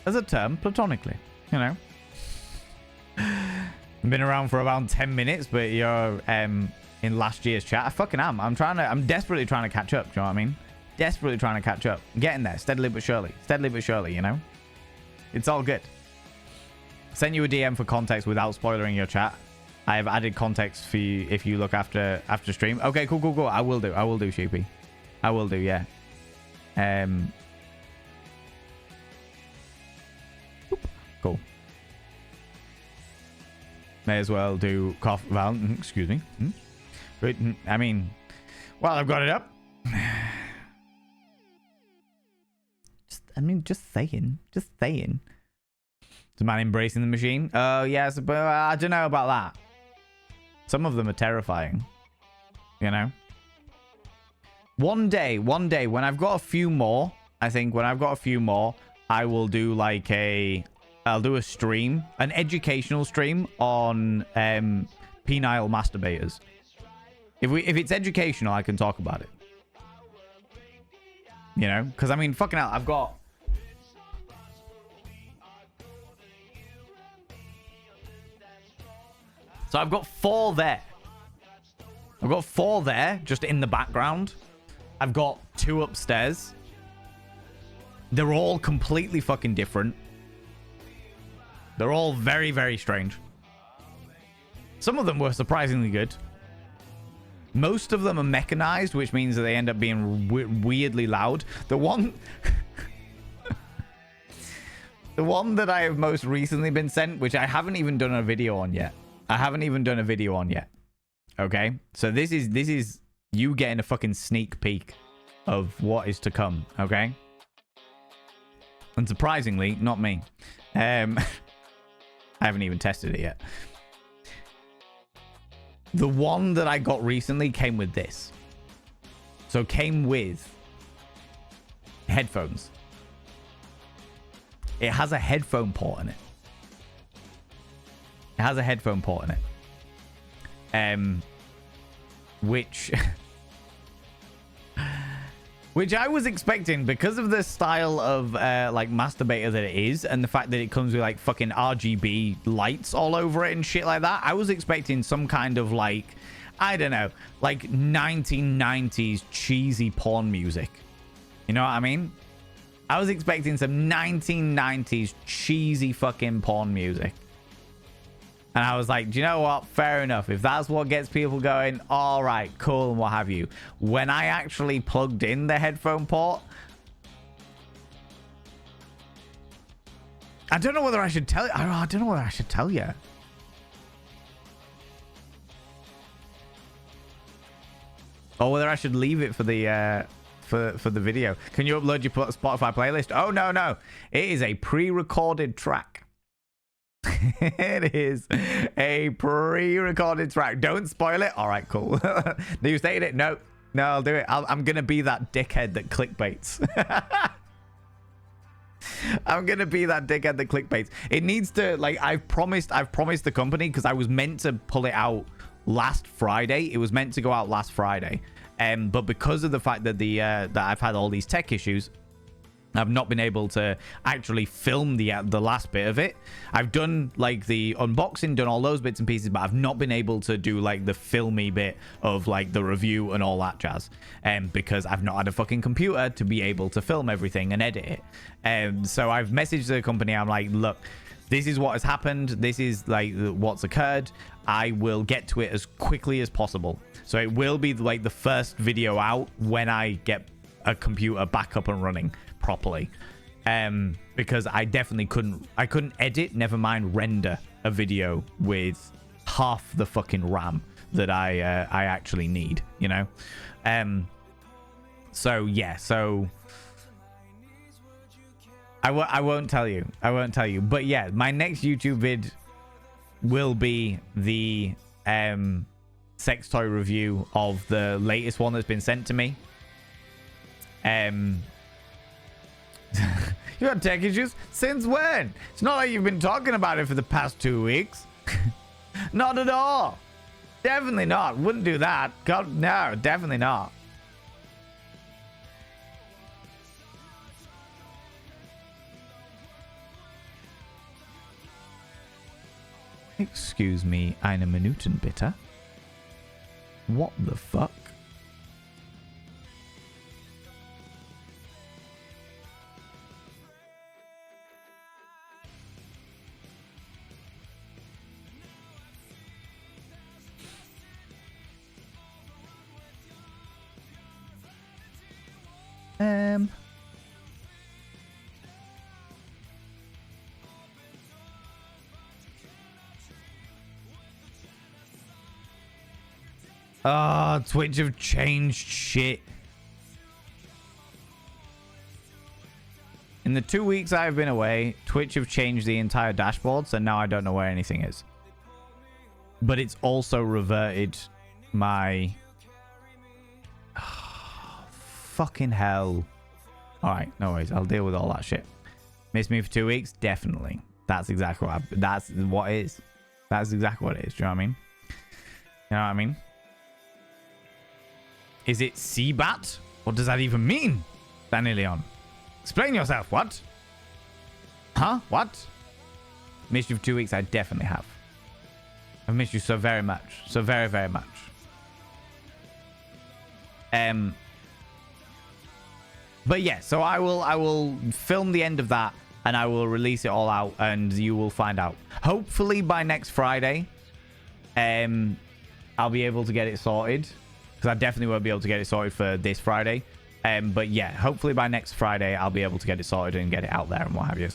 As a term, platonically, you know? I've been around for about 10 minutes, but you're in last year's chat. I fucking am. I'm desperately trying to catch up. Do you know what I mean? Desperately trying to catch up. Getting there, steadily but surely. Steadily but surely, you know? It's all good. Send you a DM for context without spoiling your chat. I have added context for you if you look after stream. Okay, cool. I will do, Sheepy. I will do, yeah. Cool. May as well do cough. Well, excuse me. But, I mean, well, I've got it up. Just saying. Is a man embracing the machine? Oh, yes, but I don't know about that. Some of them are terrifying. You know? One day, when I've got a few more, I think when I've got a few more, I will do like I'll do a stream, an educational stream on penile masturbators. If it's educational, I can talk about it. You know? Because, I mean, fucking hell, I've got... So I've got 4 there. I've got 4 there, just in the background. I've got 2 upstairs. They're all completely fucking different. They're all very, very strange. Some of them were surprisingly good. Most of them are mechanized, which means that they end up being weirdly loud. The one... the one that I have most recently been sent, which I haven't even done a video on yet. Okay? So this is you getting a fucking sneak peek of what is to come, okay? And surprisingly, not me. I haven't even tested it yet. The one that I got recently came with this. So came with headphones. It has a headphone port in it. Which I was expecting because of the style of like masturbator that it is, and the fact that it comes with like fucking RGB lights all over it and shit like that. I was expecting some kind of like, I don't know, like 1990s cheesy porn music. You know what I mean? I was expecting some 1990s cheesy fucking porn music. And I was like, do you know what? Fair enough. If that's what gets people going, all right, cool, and what have you. When I actually plugged in the headphone port, I don't know whether I should tell you. I don't know whether I should tell you. Or whether I should leave it for the for the video. Can you upload your Spotify playlist? Oh, no. It is a pre-recorded track. It is a pre-recorded track. Don't spoil it. All right, cool. You stated it? No, I'll do it. I'm gonna be that dickhead that clickbaits. I'm gonna be that dickhead that clickbaits. It needs to, like, I've promised the company, because I was meant to pull it out last Friday. It was meant to go out last Friday, but because of the fact that that I've had all these tech issues, I've not been able to actually film the last bit of it. I've done like the unboxing, done all those bits and pieces, but I've not been able to do like the filmy bit of like the review and all that jazz, because I've not had a fucking computer to be able to film everything and edit it. So I've messaged the company. I'm like, look, this is what has happened. This is like what's occurred. I will get to it as quickly as possible. So it will be like the first video out when I get a computer back up and running properly, because I definitely couldn't edit, never mind render a video with half the fucking RAM that I actually need, you know. So yeah, so I won't tell you, but yeah, my next YouTube vid will be the sex toy review of the latest one that's been sent to me. You got tech issues? Since when? It's not like you've been talking about it for the past 2 weeks. Not at all. Definitely not. Wouldn't do that. God, no, definitely not. Excuse me, eine Minuten bitte. What the fuck? Oh, Twitch have changed shit. In the 2 weeks I've been away, Twitch have changed the entire dashboard, so now I don't know where anything is. But it's also reverted my... Oh, fucking hell. Alright, no worries. I'll deal with all that shit. Missed me for 2 weeks? Definitely. That's exactly what that's what it is. That's exactly what it is. Do you know what I mean? You know what I mean? Is it CBAT? What does that even mean? Danny Leon. Explain yourself. What? Huh? What? Missed you for 2 weeks? I definitely have. I've missed you so very much. So very, very much. But yeah, so I will film the end of that and I will release it all out and you will find out. Hopefully by next Friday, I'll be able to get it sorted. Because I definitely won't be able to get it sorted for this Friday. But yeah, hopefully by next Friday, I'll be able to get it sorted and get it out there and what have you.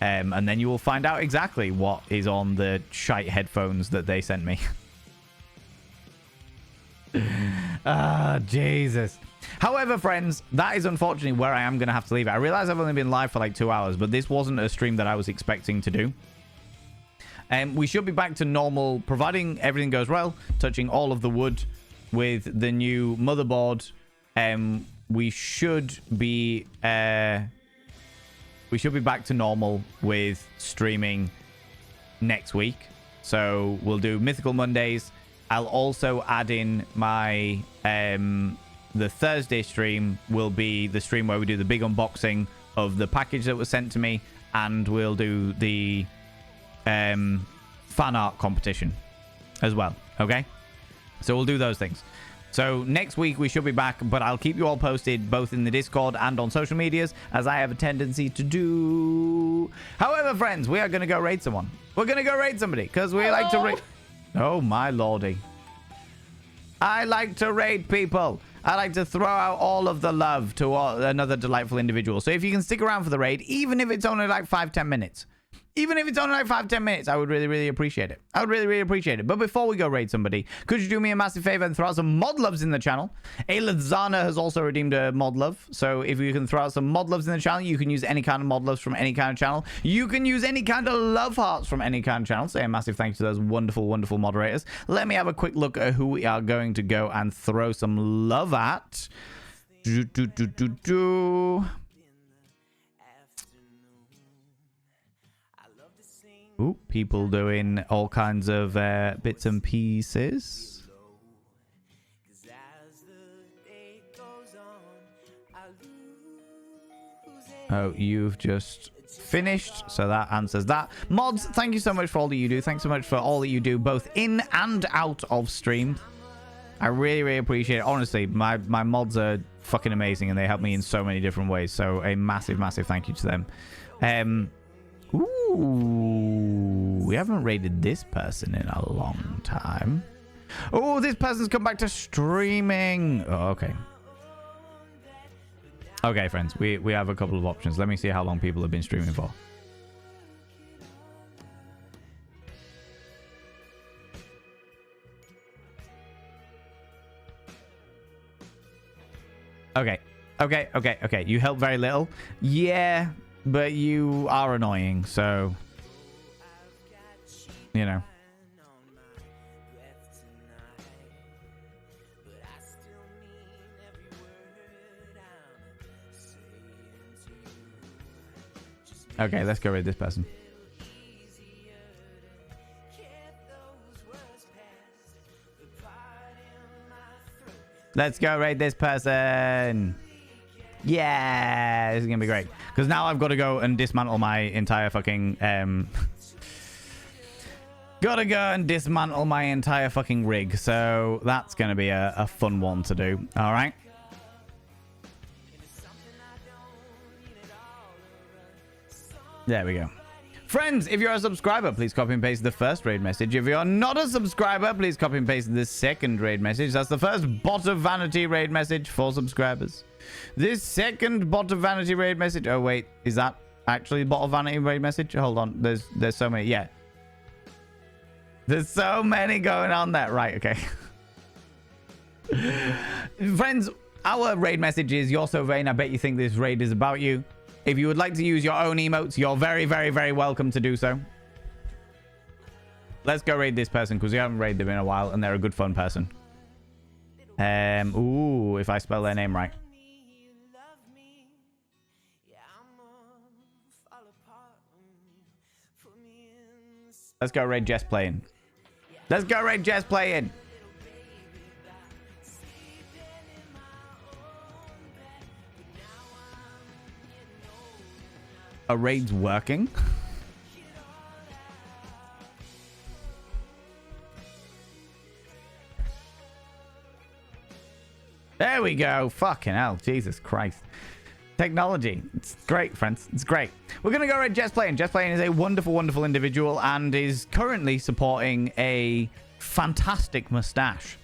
And then you will find out exactly what is on the shite headphones that they sent me. Ah, Jesus. However, friends, that is unfortunately where I am going to have to leave it. I realize I've only been live for like 2 hours, but this wasn't a stream that I was expecting to do. We should be back to normal, providing everything goes well, touching all of the wood with the new motherboard. We should be back to normal with streaming next week. So we'll do Mythical Mondays. I'll also add in my the Thursday stream will be the stream where we do the big unboxing of the package that was sent to me, and we'll do the fan art competition as well. Okay, so we'll do those things. So next week we should be back, but I'll keep you all posted both in the Discord and on social medias, as I have a tendency to do. However, friends, we are going to go raid someone. We're going to go raid somebody because we like to raid. Oh my lordy. I like to raid people. I like to throw out all of the love to another delightful individual. So if you can stick around for the raid, even if it's only like 5-10 minutes, even if it's only like 5-10 minutes, I would really, really appreciate it. I would really, really appreciate it. But before we go raid somebody, could you do me a massive favor and throw out some mod loves in the channel? Elazana has also redeemed a mod love. So if you can throw out some mod loves in the channel, you can use any kind of mod loves from any kind of channel. You can use any kind of love hearts from any kind of channel. Say a massive thank you to those wonderful, wonderful moderators. Let me have a quick look at who we are going to go and throw some love at. Ooh, people doing all kinds of bits and pieces. Oh, you've just finished, so that answers that. Mods, thank you so much for all that you do. Thanks so much for all that you do, both in and out of stream. I really, really appreciate it. Honestly, my mods are fucking amazing, and they help me in so many different ways. So a massive, massive thank you to them. Ooh, we haven't rated this person in a long time. Oh, this person's come back to streaming. Oh, okay. Okay, friends, we have a couple of options. Let me see how long people have been streaming for. Okay. You help very little. Yeah. But you are annoying, so, you know. Okay, let's go raid this person. Let's go raid this person. Yeah, this is gonna be great. Because now I've got to go and dismantle my entire fucking gotta go and dismantle my entire fucking rig. So that's gonna be a fun one to do. All right. There we go. Friends, if you're a subscriber, please copy and paste the first raid message. If you're not a subscriber, please copy and paste the second raid message. That's the first bot of vanity raid message for subscribers. This second bot of vanity raid message. Oh, wait. Is that actually bot of vanity raid message? Hold on. There's so many. Yeah. There's so many going on there. Right. Okay. Friends, our raid message is, "You're so vain. I bet you think this raid is about you." If you would like to use your own emotes, you're very, very, very welcome to do so. Let's go raid this person because we haven't raided them in a while and they're a good fun person. Ooh, if I spell their name right. Let's go raid Jess Playing. Let's go raid Jess Playing. A raid's working. There we go. Fucking hell. Jesus Christ. Technology. It's great, friends. It's great. We're going to go raid Jess Playing. Jess Playing is a wonderful, wonderful individual and is currently supporting a fantastic mustache,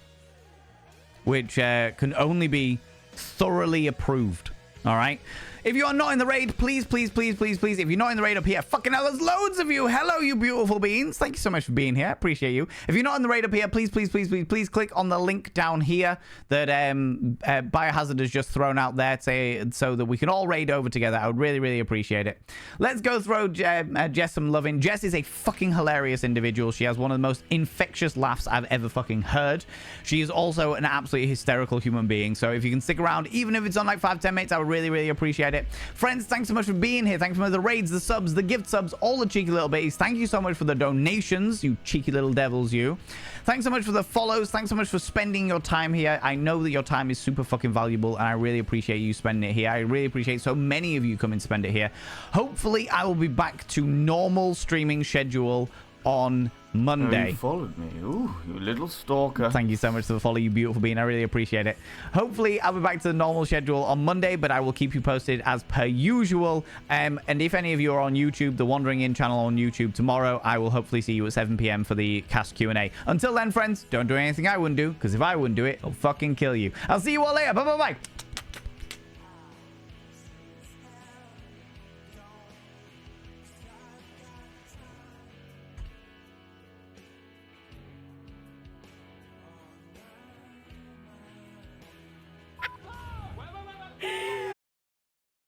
which can only be thoroughly approved. All right. If you are not in the raid, please, please, please, please, please. If you're not in the raid up here, fucking hell, there's loads of you. Hello, you beautiful beings. Thank you so much for being here. Appreciate you. If you're not in the raid up here, please, please, please, please, please click on the link down here that Biohazard has just thrown out there so that we can all raid over together. I would really, really appreciate it. Let's go throw Jess some loving. Jess is a fucking hilarious individual. She has one of the most infectious laughs I've ever fucking heard. She is also an absolutely hysterical human being. So if you can stick around, even if it's on like 5-10 minutes, I would really, really appreciate it. Friends, thanks so much for being here. Thanks for the raids, the subs, the gift subs, all the cheeky little bitties. Thank you so much for the donations, you cheeky little devils, you. Thanks so much for the follows. Thanks so much for spending your time here. I know that your time is super fucking valuable, and I really appreciate you spending it here. I really appreciate so many of you come and spend it here. Hopefully, I will be back to normal streaming schedule on Monday. Oh, you followed me. Ooh, you little stalker. Thank you so much for the follow, you beautiful being. I really appreciate it. Hopefully, I'll be back to the normal schedule on Monday, but I will keep you posted as per usual. And if any of you are on YouTube, the Wandering In channel on YouTube tomorrow, I will hopefully see you at 7 p.m. for the cast Q&A. Until then, friends, don't do anything I wouldn't do, because if I wouldn't do it, I'll fucking kill you. I'll see you all later. Bye-bye-bye.